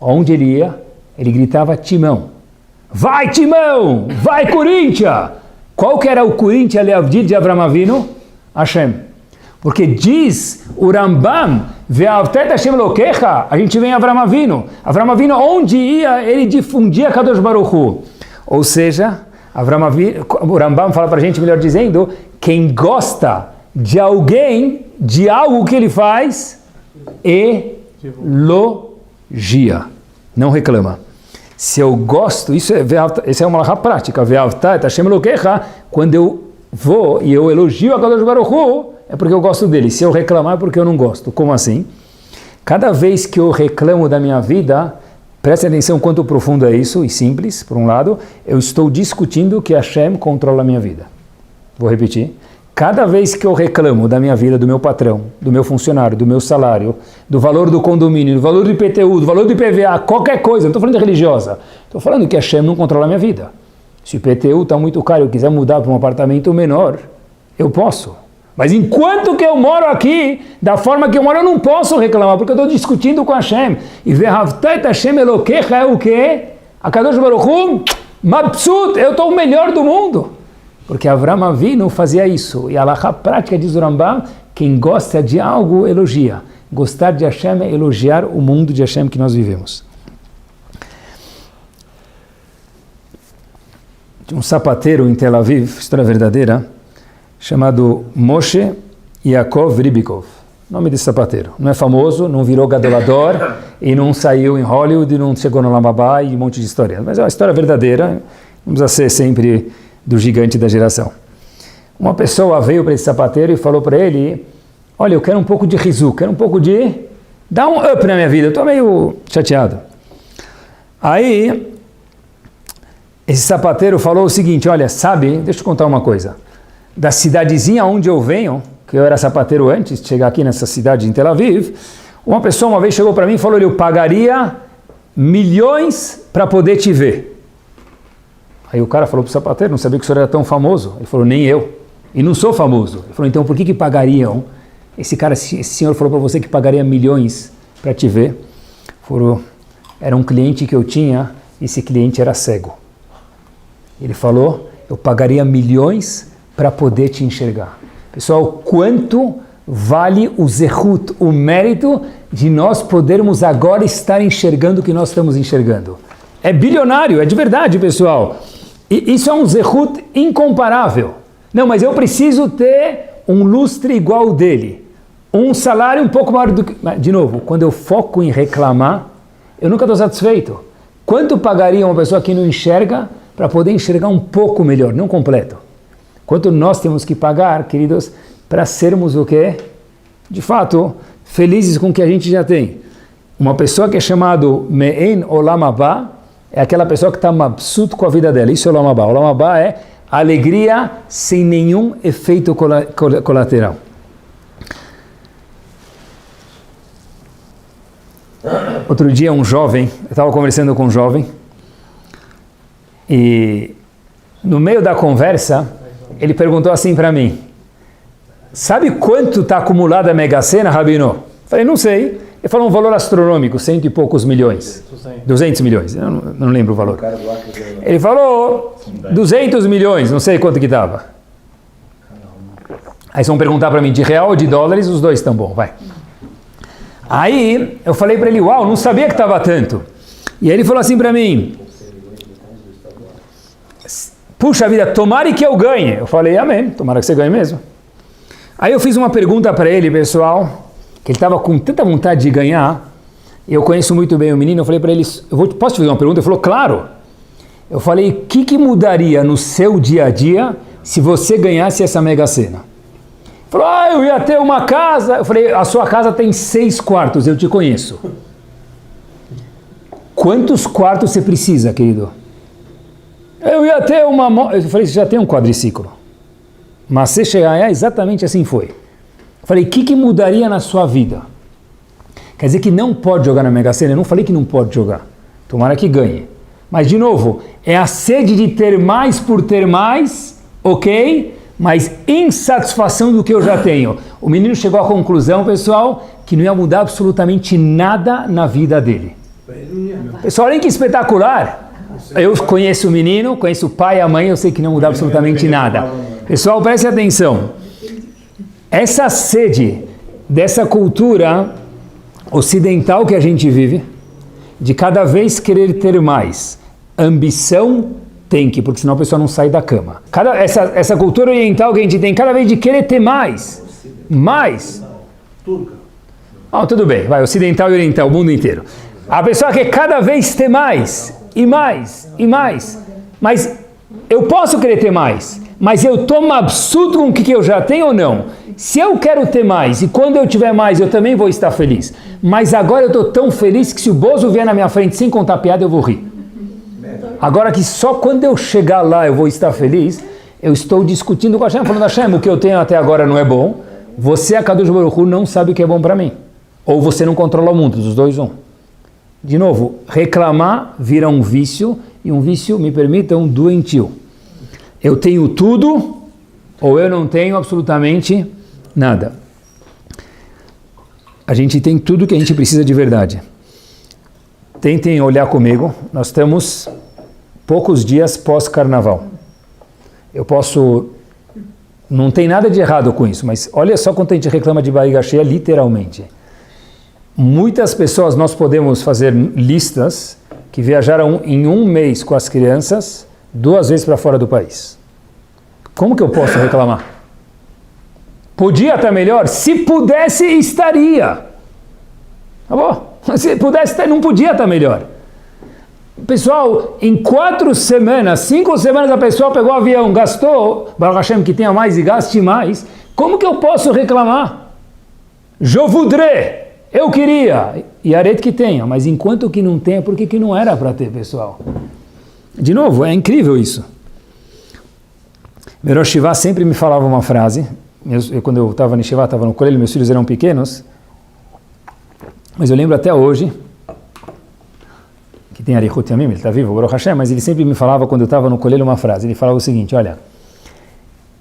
Onde ele ia? Ele gritava Timão. Vai Timão! Vai Corinthians! Qual que era o Corinthians Leavdil de Avraham Avinu? Hashem. Porque diz o Rambam, Ve'avta et Hashem Elokecha, a gente vem a Avraham Avinu. Avraham Avinu, onde ia, ele difundia Kadosh Baruch Hu. Ou seja, Avraham Avinu, o Rambam fala para a gente, melhor dizendo, quem gosta de alguém, de algo que ele faz, elogia, não reclama. Se eu gosto, essa é uma halakha prática, Ve'avta et Hashem Elokecha, quando eu vou e eu elogio a Kadosh Baruch Hu, é porque eu gosto dele. Se eu reclamar é porque eu não gosto. Como assim? Cada vez que eu reclamo da minha vida, Preste atenção quanto profundo é isso, e simples, por um lado. Eu estou discutindo que Hashem controla a minha vida. Vou repetir. Cada vez que eu reclamo da minha vida, do meu patrão, do meu funcionário, do meu salário, do valor do condomínio, do valor do IPTU, do valor do IPVA, qualquer coisa, não estou falando de religiosa, estou falando que Hashem não controla a minha vida. Se o IPTU está muito caro e eu quiser mudar para um apartamento menor, eu posso. Mas enquanto que eu moro aqui, da forma que eu moro, eu não posso reclamar, porque eu estou discutindo com Hashem. E Vehavtat Hashem Elokecha é o quê? Akadosh Baruch Hu, Mabsut, eu estou o melhor do mundo. Porque Avraham Avinu fazia isso. E a halakha prática diz o Rambam, quem gosta de algo, elogia. Gostar de Hashem é elogiar o mundo de Hashem que nós vivemos. Um sapateiro em Tel Aviv, história verdadeira, chamado Moshe Yaakov Ribikov. Nome desse sapateiro. Não é famoso, não virou gadolador e não saiu em Hollywood e não chegou no Lamabá e um monte de história. Mas é uma história verdadeira, não precisa ser sempre do gigante da geração. Uma pessoa veio para esse sapateiro e falou para ele, olha, eu quero um pouco de risu, quero um pouco de... dá um up na minha vida, eu estou meio chateado. Aí, esse sapateiro falou o seguinte, olha, sabe, deixa eu te contar uma coisa. Da cidadezinha onde eu venho, que eu era sapateiro antes de chegar aqui nessa cidade em Tel Aviv, uma pessoa uma vez chegou para mim e falou, eu pagaria milhões para poder te ver. Aí o cara falou para o sapateiro, não sabia que o senhor era tão famoso. Ele falou, nem eu. E não sou famoso. Ele falou, então por que pagariam? Esse senhor falou para você que pagaria milhões para te ver. Era um cliente que eu tinha, esse cliente era cego. Ele falou, eu pagaria milhões para poder te enxergar. Pessoal, quanto vale o zehut, o mérito de nós podermos agora estar enxergando o que nós estamos enxergando? É bilionário, é de verdade, pessoal. E isso é um zehut incomparável. Não, mas eu preciso ter um lustre igual ao dele. Um salário um pouco maior do que... De novo, quando eu foco em reclamar, eu nunca estou satisfeito. Quanto pagaria uma pessoa que não enxerga para poder enxergar um pouco melhor, não completo? Quanto nós temos que pagar, queridos, para sermos o quê? De fato, felizes com o que a gente já tem. Uma pessoa que é chamado Me'en Olam Haba, é aquela pessoa que está mabsut com a vida dela. Isso é Olam Haba. Olam Haba é alegria sem nenhum efeito colateral. Outro dia um jovem, eu estava conversando com um jovem, e no meio da conversa, ele perguntou assim para mim, sabe quanto está acumulada a Mega Sena, Rabino? Falei, não sei. Ele falou um valor astronômico, 100 e poucos milhões. 200 milhões, eu não lembro o valor. Ele falou 200 milhões, não sei quanto que estava. Aí vocês vão perguntar para mim, de real ou de dólares, os dois estão bom, vai. Aí eu falei para ele, uau, não sabia que estava tanto. E aí ele falou assim para mim, puxa vida, tomara que eu ganhe. Eu falei, amém, tomara que você ganhe mesmo. Aí eu fiz uma pergunta para ele, pessoal, que ele estava com tanta vontade de ganhar, eu conheço muito bem o menino, eu falei para ele, posso te fazer uma pergunta? Ele falou, claro. Eu falei, o que mudaria no seu dia a dia se você ganhasse essa Mega Sena? Ele falou, eu ia ter uma casa. Eu falei, a sua casa tem 6 quartos, eu te conheço. Quantos quartos você precisa, querido? Eu ia ter uma... Eu falei, você já tem um quadriciclo. Mas você chegar exatamente assim foi. Eu falei, o que mudaria na sua vida? Quer dizer que não pode jogar na Mega Sena? Eu não falei que não pode jogar. Tomara que ganhe. Mas, de novo, é a sede de ter mais por ter mais, ok? Mas insatisfação do que eu já tenho. O menino chegou à conclusão, pessoal, que não ia mudar absolutamente nada na vida dele. Pessoal, olha que espetacular. Eu conheço o menino, conheço o pai e a mãe, eu sei que não muda absolutamente nada. Pessoal, preste atenção. Essa sede dessa cultura ocidental que a gente vive, de cada vez querer ter mais, ambição tem que, porque senão a pessoa não sai da cama. Essa cultura oriental que a gente tem, cada vez de querer ter mais. Tudo bem, vai, ocidental e oriental, o mundo inteiro. A pessoa quer cada vez ter mais, e mais, e mais. Mas eu posso querer ter mais, Mas eu estou mabsuto com o que eu já tenho ou não? Se eu quero ter mais, e quando eu tiver mais, eu também vou estar feliz. Mas agora eu estou tão feliz que se o Bozo vier na minha frente sem contar piada, eu vou rir. Agora que só quando eu chegar lá eu vou estar feliz, eu estou discutindo com a Hashem, falando, Hashem, o que eu tenho até agora não é bom. Você, a Kadosh Baruch Hu, não sabe o que é bom para mim. Ou você não controla o mundo, dos dois um. De novo, reclamar vira um vício, e um vício, me permitam, doentio. Eu tenho tudo, ou eu não tenho absolutamente nada. A gente tem tudo que a gente precisa de verdade. Tentem olhar comigo, nós estamos poucos dias pós-carnaval. Eu posso... Não tem nada de errado com isso, mas olha só quanto a gente reclama de barriga cheia, literalmente. Muitas pessoas, nós podemos fazer listas que viajaram em um mês com as crianças 2 vezes para fora do país. Como que eu posso reclamar? Podia estar melhor? Se pudesse, estaria. Tá bom? Se pudesse, não podia estar melhor. Pessoal, em 4 semanas, 5 semanas a pessoa pegou o avião, gastou, Baruch Hashem que tenha mais e gaste mais, como que eu posso reclamar? Je voudrais, eu queria, e areto que tenha, mas enquanto que não tenha, por que não era para ter, pessoal? De novo, é incrível isso. Meu Rosh Yeshiva sempre me falava uma frase, quando eu estava no Yeshiva, estava no colégio, meus filhos eram pequenos, mas eu lembro até hoje, que tem Arichut Yamim, ele está vivo, Baruch Hashem, mas ele sempre me falava, quando eu estava no colégio, uma frase, ele falava o seguinte, olha,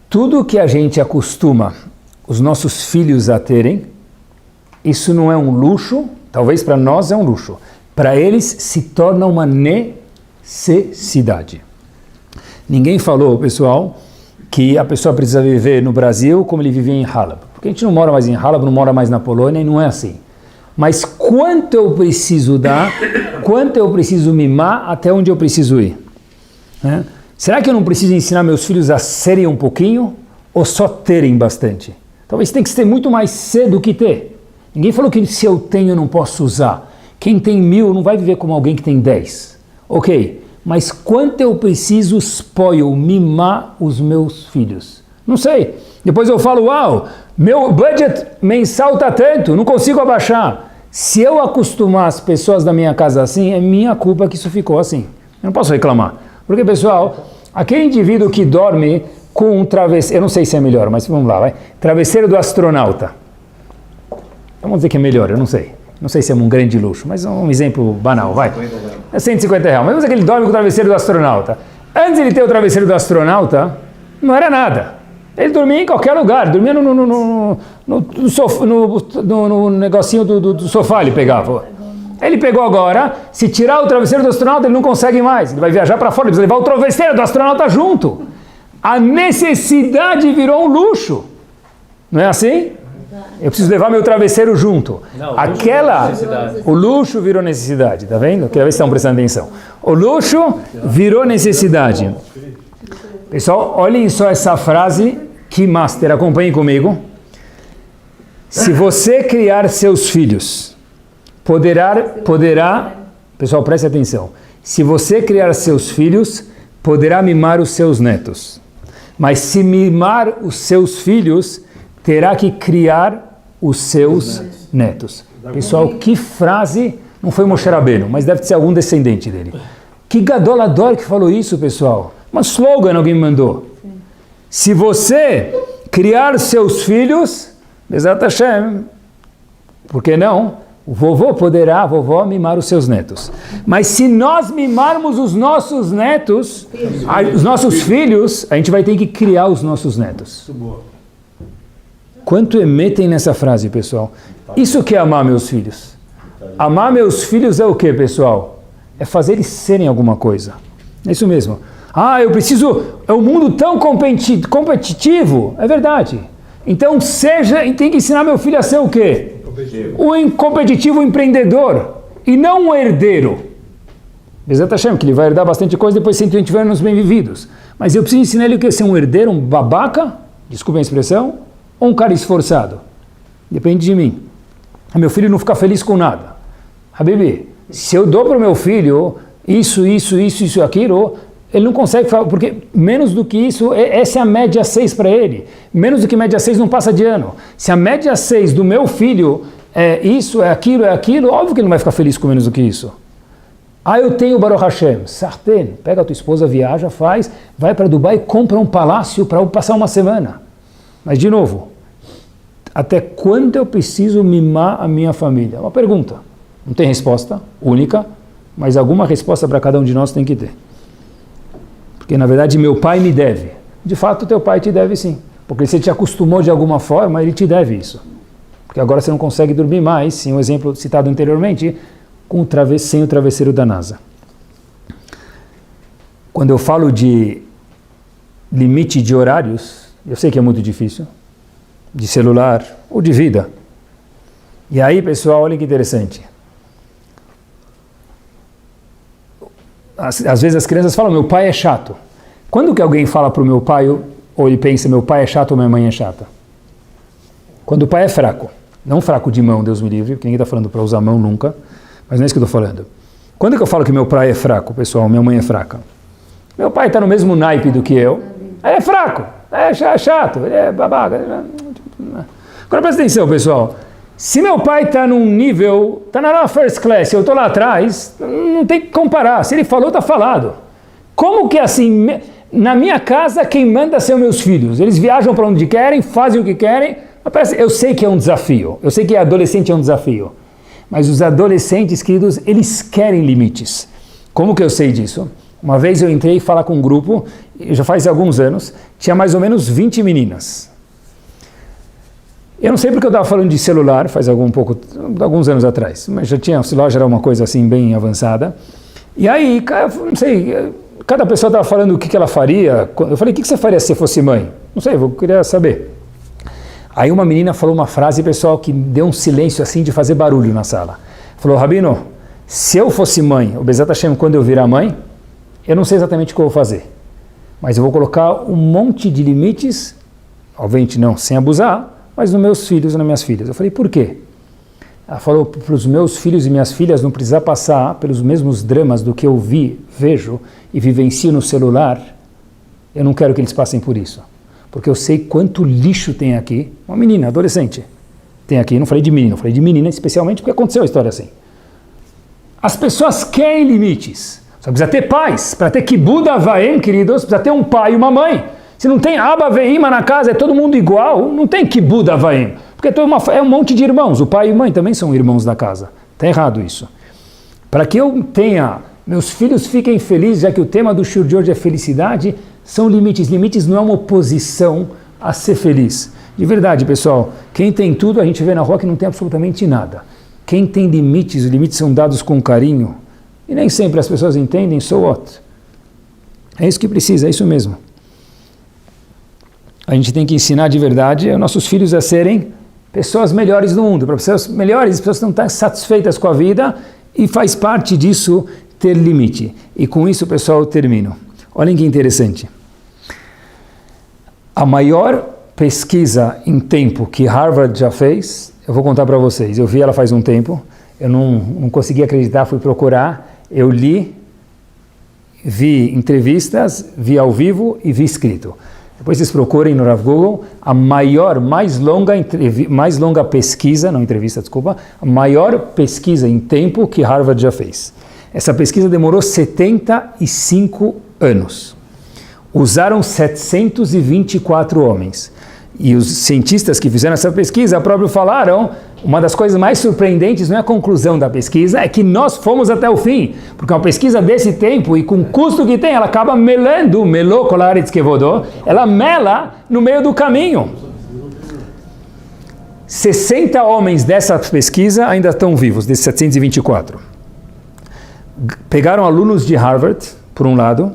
tudo que a gente acostuma os nossos filhos a terem, isso não é um luxo, talvez para nós é um luxo, para eles se torna uma necessidade. Ninguém falou, pessoal, que a pessoa precisa viver no Brasil como ele vivia em Halab, porque a gente não mora mais em Halab, não mora mais na Polônia, e não é assim. Mas quanto eu preciso dar, quanto eu preciso mimar, até onde eu preciso ir? Né? Será que eu não preciso ensinar meus filhos a serem um pouquinho, ou só terem bastante? Talvez tenha que ter muito mais ser do que ter. Ninguém falou que se eu tenho eu não posso usar. Quem tem 1000 não vai viver como alguém que tem 10. Ok, mas quanto eu preciso spoil, mimar os meus filhos? Não sei. Depois eu falo, uau, meu budget mensal está tanto, não consigo abaixar. Se eu acostumar as pessoas da minha casa assim, é minha culpa que isso ficou assim. Eu não posso reclamar. Porque, pessoal, aquele indivíduo que dorme com um travesseiro, eu não sei se é melhor, mas vamos lá, vai. Travesseiro do astronauta. Vamos dizer que é melhor, eu não sei. Não sei se é um grande luxo, mas é um exemplo banal, vai. É 150 reais. Mas vamos dizer que ele dorme com o travesseiro do astronauta. Antes de ele ter o travesseiro do astronauta, não era nada. Ele dormia em qualquer lugar, dormia no negocinho do sofá, ele pegava. Ele pegou agora, se tirar o travesseiro do astronauta, ele não consegue mais. Ele vai viajar para fora, ele precisa levar o travesseiro do astronauta junto. A necessidade virou um luxo. Não é assim? Eu preciso levar meu travesseiro junto. Não, o luxo virou necessidade, tá vendo? Quer ver se estão prestando atenção. O luxo virou necessidade. Pessoal, olhem só essa frase, que master, acompanhem comigo. Se você criar seus filhos, poderá, pessoal, preste atenção. Se você criar seus filhos, poderá mimar os seus netos. Mas se mimar os seus filhos, terá que criar os seus netos. Pessoal, que frase, não foi Moshe Rabbeinu, mas deve ser algum descendente dele. Que gadolador que falou isso, pessoal. Uma slogan alguém me mandou. Se você criar seus filhos, Bezat Hashem, por que não? O vovô mimar os seus netos. Mas se nós mimarmos os nossos netos, os nossos filhos, a gente vai ter que criar os nossos netos. Quanto tem nessa frase, pessoal? Isso que é amar meus filhos. Amar meus filhos é o que, pessoal? É fazer eles serem alguma coisa. É isso mesmo. Ah, eu preciso... É um mundo tão competitivo. É verdade. Então tem que ensinar meu filho a ser o quê? Um competitivo empreendedor. E não um herdeiro. Bezat Hashem, que ele vai herdar bastante coisa depois de 120 anos bem vividos. Mas eu preciso ensinar ele o que? Ser um herdeiro, um babaca? Desculpem a expressão. Ou um cara esforçado? Depende de mim. Meu filho não fica feliz com nada. Habibi, se eu dou para o meu filho isso, aquilo, Ele não consegue falar, porque menos do que isso, essa é a média 6 para ele. Menos do que média 6 não passa de ano. Se a média 6 do meu filho é isso, é aquilo, óbvio que ele não vai ficar feliz com menos do que isso. Eu tenho Baruch Hashem, sartén, pega a tua esposa, viaja, faz, vai para Dubai e compra um palácio para passar uma semana. Mas de novo, até quando eu preciso mimar a minha família? Uma pergunta, não tem resposta única, mas alguma resposta para cada um de nós tem que ter. Porque na verdade meu pai me deve. De fato teu pai te deve sim, porque se ele te acostumou de alguma forma, ele te deve isso. Porque agora você não consegue dormir mais, sim, um exemplo citado anteriormente, sem o travesseiro da NASA. Quando eu falo de limite de horários, eu sei que é muito difícil, de celular ou de vida. E aí, pessoal, olha que interessante. Às vezes as crianças falam, meu pai é chato. Quando que alguém fala para o meu pai, ou ele pensa, meu pai é chato ou minha mãe é chata? Quando o pai é fraco. Não fraco de mão, Deus me livre, porque ninguém está falando para usar mão nunca. Mas não é isso que eu estou falando. Quando que eu falo que meu pai é fraco, pessoal, minha mãe é fraca? Meu pai está no mesmo naipe do que eu, ele é fraco, é chato, ele é babaca. Agora presta atenção, pessoal. Se meu pai está num nível, está na first class, eu estou lá atrás, não tem que comparar. Se ele falou, está falado. Como que assim, na minha casa, quem manda são meus filhos? Eles viajam para onde querem, fazem o que querem. Eu sei que é um desafio, eu sei que adolescente é um desafio. Mas os adolescentes, queridos, eles querem limites. Como que eu sei disso? Uma vez eu entrei falar com um grupo, já faz alguns anos, tinha mais ou menos 20 meninas. Eu não sei porque eu estava falando de celular, faz alguns anos atrás, mas já tinha, o celular já era uma coisa assim bem avançada. E aí, não sei, cada pessoa estava falando o que ela faria. Eu falei, o que você faria se você fosse mãe? Não sei, eu queria saber. Aí uma menina falou uma frase, pessoal, que deu um silêncio assim de fazer barulho na sala. Falou, Rabino, se eu fosse mãe, o Bezat Hashem, quando eu virar mãe, eu não sei exatamente o que eu vou fazer, mas eu vou colocar um monte de limites, obviamente não sem abusar, mas nos meus filhos e nas minhas filhas. Eu falei, por quê? Ela falou, para os meus filhos e minhas filhas não precisar passar pelos mesmos dramas do que eu vejo e vivencio no celular, eu não quero que eles passem por isso. Porque eu sei quanto lixo tem aqui, uma menina, adolescente, tem aqui, não falei de menino, falei de menina especialmente porque aconteceu a história assim. As pessoas querem limites, só precisa ter pais, para ter kibud avaim, queridos, precisa ter um pai e uma mãe. Se não tem aba veima na casa, é todo mundo igual, não tem kibud avaim, porque é um monte de irmãos, o pai e a mãe também são irmãos da casa, está errado isso. Para que eu tenha, meus filhos fiquem felizes, já que o tema do Shur de hoje é felicidade, são limites. Limites não é uma oposição a ser feliz. De verdade, pessoal, quem tem tudo, a gente vê na rua que não tem absolutamente nada. Quem tem limites, os limites são dados com carinho. E nem sempre as pessoas entendem, so what? É isso que precisa, é isso mesmo. A gente tem que ensinar de verdade aos nossos filhos a serem pessoas melhores do mundo. Para pessoas melhores, as pessoas não estão satisfeitas com a vida e faz parte disso ter limite. E com isso, pessoal, eu termino. Olhem que interessante. A maior pesquisa em tempo que Harvard já fez, eu vou contar para vocês. Eu vi ela faz um tempo, eu não consegui acreditar, fui procurar, eu li, vi entrevistas, vi ao vivo e vi escrito. Depois vocês procurem no Rav Google, a mais longa pesquisa, não entrevista, desculpa, a maior pesquisa em tempo que Harvard já fez. Essa pesquisa demorou 75 anos. Usaram 724 homens. E os cientistas que fizeram essa pesquisa próprio falaram, uma das coisas mais surpreendentes não é a conclusão da pesquisa, é que nós fomos até o fim. Porque uma pesquisa desse tempo e com o custo que tem, ela acaba melando, ela mela no meio do caminho. 60 homens dessa pesquisa ainda estão vivos, desses 724. Pegaram alunos de Harvard, por um lado,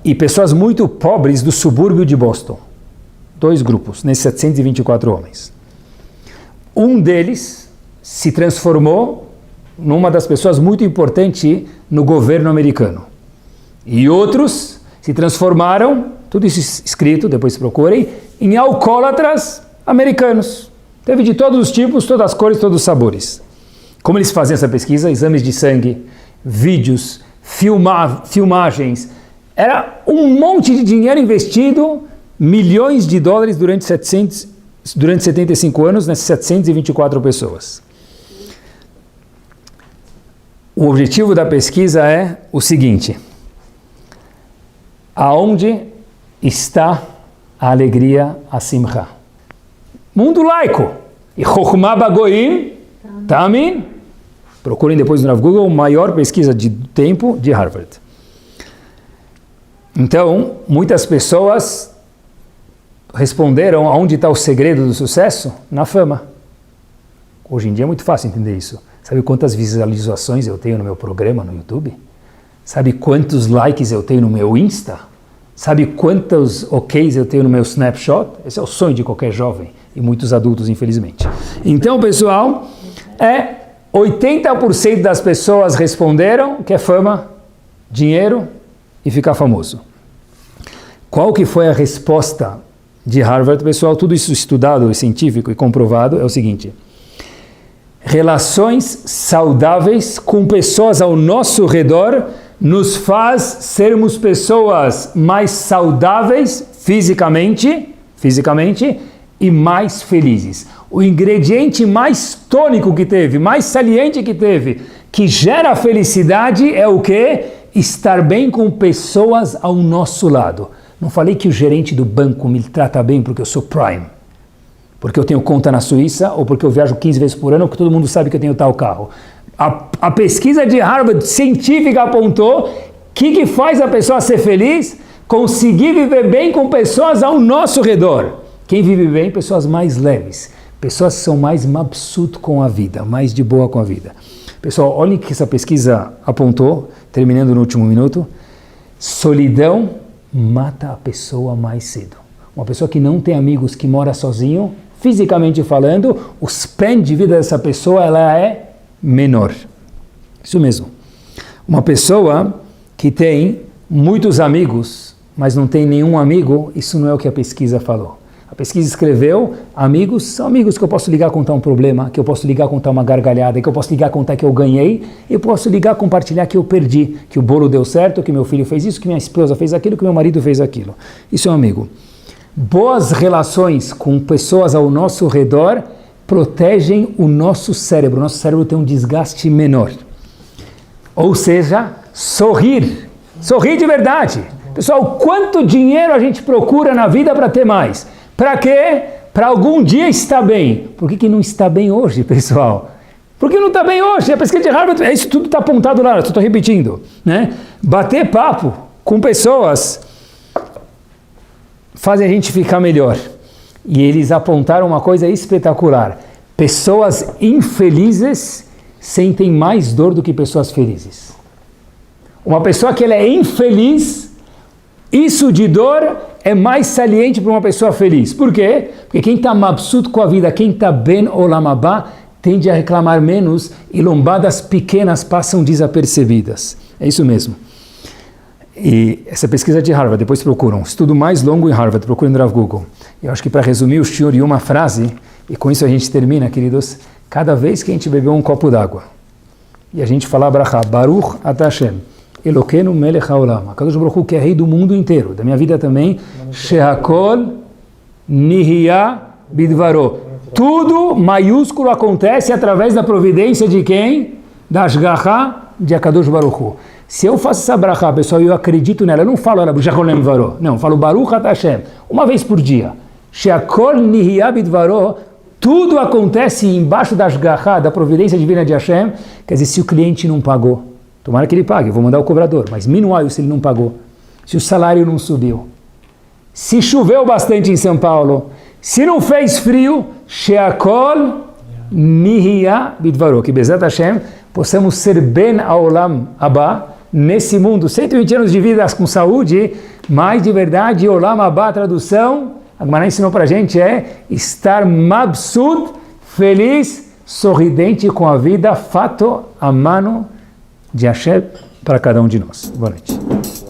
e pessoas muito pobres do subúrbio de Boston. 2 grupos, nesses 724 homens. Um deles se transformou numa das pessoas muito importantes no governo americano. E outros se transformaram, tudo isso escrito, depois procurem, em alcoólatras americanos. Teve de todos os tipos, todas as cores, todos os sabores. Como eles fazem essa pesquisa? Exames de sangue, vídeos, filmagens, Era um monte de dinheiro investido, milhões de dólares durante 75 anos nessas 724 pessoas. O objetivo da pesquisa é o seguinte: aonde está a alegria, a simcha? Mundo laico. E Chokhmah Bagoim, Tamin. Procurem depois no Rav Google, a maior pesquisa de tempo de Harvard. Então, muitas pessoas responderam aonde está o segredo do sucesso? Na fama. Hoje em dia é muito fácil entender isso. Sabe quantas visualizações eu tenho no meu programa no YouTube? Sabe quantos likes eu tenho no meu Insta? Sabe quantos OKs eu tenho no meu Snapshot? Esse é o sonho de qualquer jovem e muitos adultos, infelizmente. Então, pessoal, 80% das pessoas responderam que é fama, dinheiro e ficar famoso. Qual que foi a resposta de Harvard, pessoal? Tudo isso estudado, científico e comprovado é o seguinte: relações saudáveis com pessoas ao nosso redor nos faz sermos pessoas mais saudáveis fisicamente e mais felizes. O ingrediente mais tônico que teve, mais saliente que teve, que gera felicidade é o quê? Estar bem com pessoas ao nosso lado. Não falei que o gerente do banco me trata bem porque eu sou Prime, porque eu tenho conta na Suíça, ou porque eu viajo 15 vezes por ano, ou porque todo mundo sabe que eu tenho tal carro. A pesquisa de Harvard científica apontou que faz a pessoa ser feliz? Conseguir viver bem com pessoas ao nosso redor. Quem vive bem? Pessoas mais leves. Pessoas que são mais mabsut com a vida, mais de boa com a vida. Pessoal, olhem o que essa pesquisa apontou, terminando no último minuto. Solidão mata a pessoa mais cedo. Uma pessoa que não tem amigos, que mora sozinho, fisicamente falando, o span de vida dessa pessoa ela é menor. Isso mesmo. Uma pessoa que tem muitos amigos, mas não tem nenhum amigo, isso não é o que a pesquisa falou. A pesquisa escreveu, amigos são amigos que eu posso ligar contar um problema, que eu posso ligar contar uma gargalhada, que eu posso ligar contar que eu ganhei, eu posso ligar compartilhar que eu perdi, que o bolo deu certo, que meu filho fez isso, que minha esposa fez aquilo, que meu marido fez aquilo. Isso é um amigo. Boas relações com pessoas ao nosso redor protegem o nosso cérebro. Nosso cérebro tem um desgaste menor. Ou seja, sorrir. Sorrir de verdade. Pessoal, quanto dinheiro a gente procura na vida para ter mais? Para quê? Para algum dia estar bem. Por que não está bem hoje, pessoal? Por que não está bem hoje? A pesquisa de Harvard, isso tudo está apontado lá, eu estou repetindo. Né? Bater papo com pessoas fazem a gente ficar melhor. E eles apontaram uma coisa espetacular. Pessoas infelizes sentem mais dor do que pessoas felizes. Uma pessoa que ela é infeliz, isso de dor é mais saliente para uma pessoa feliz. Por quê? Porque quem está mabsut com a vida, quem está ben olam haba, tende a reclamar menos e lombadas pequenas passam desapercebidas. É isso mesmo. E essa pesquisa de Harvard, depois procuram. Estudo mais longo em Harvard, procurem no Rav Google. Eu acho que para resumir o shiur em uma frase, e com isso a gente termina, queridos, cada vez que a gente beber um copo d'água, e a gente falar brachá, Baruch Ata Hashem, Elokeinu Melech HaOlam, Akadosh Baruch Hu, que é rei do mundo inteiro, da minha vida também, Shehakol Nihya Bidvaro. Tudo maiúsculo acontece através da providência de quem? Da Ashgaha de Akadosh Baruch Hu. Se eu faço essa brachá, pessoal, eu acredito nela, eu não falo ela, não, falo Baruch Ata Hashem, uma vez por dia. Sheakol Nihya Bidvaro, tudo acontece embaixo da Ashgaha, da providência divina de Hashem. Quer dizer, se o cliente não pagou, tomara que ele pague, eu vou mandar o cobrador, mas meanwhile, se ele não pagou, se o salário não subiu, se choveu bastante em São Paulo, se não fez frio, Sheakol Nihya Bidvaro, que Bezat Hashem, possamos ser ben Olam Haba, nesse mundo, 120 anos de vida com saúde, mas de verdade, Olam Haba, a tradução, a Gemara ensinou para a gente, é estar mabsut, feliz, sorridente com a vida, fato, a mano de Hashem para cada um de nós. Boa noite.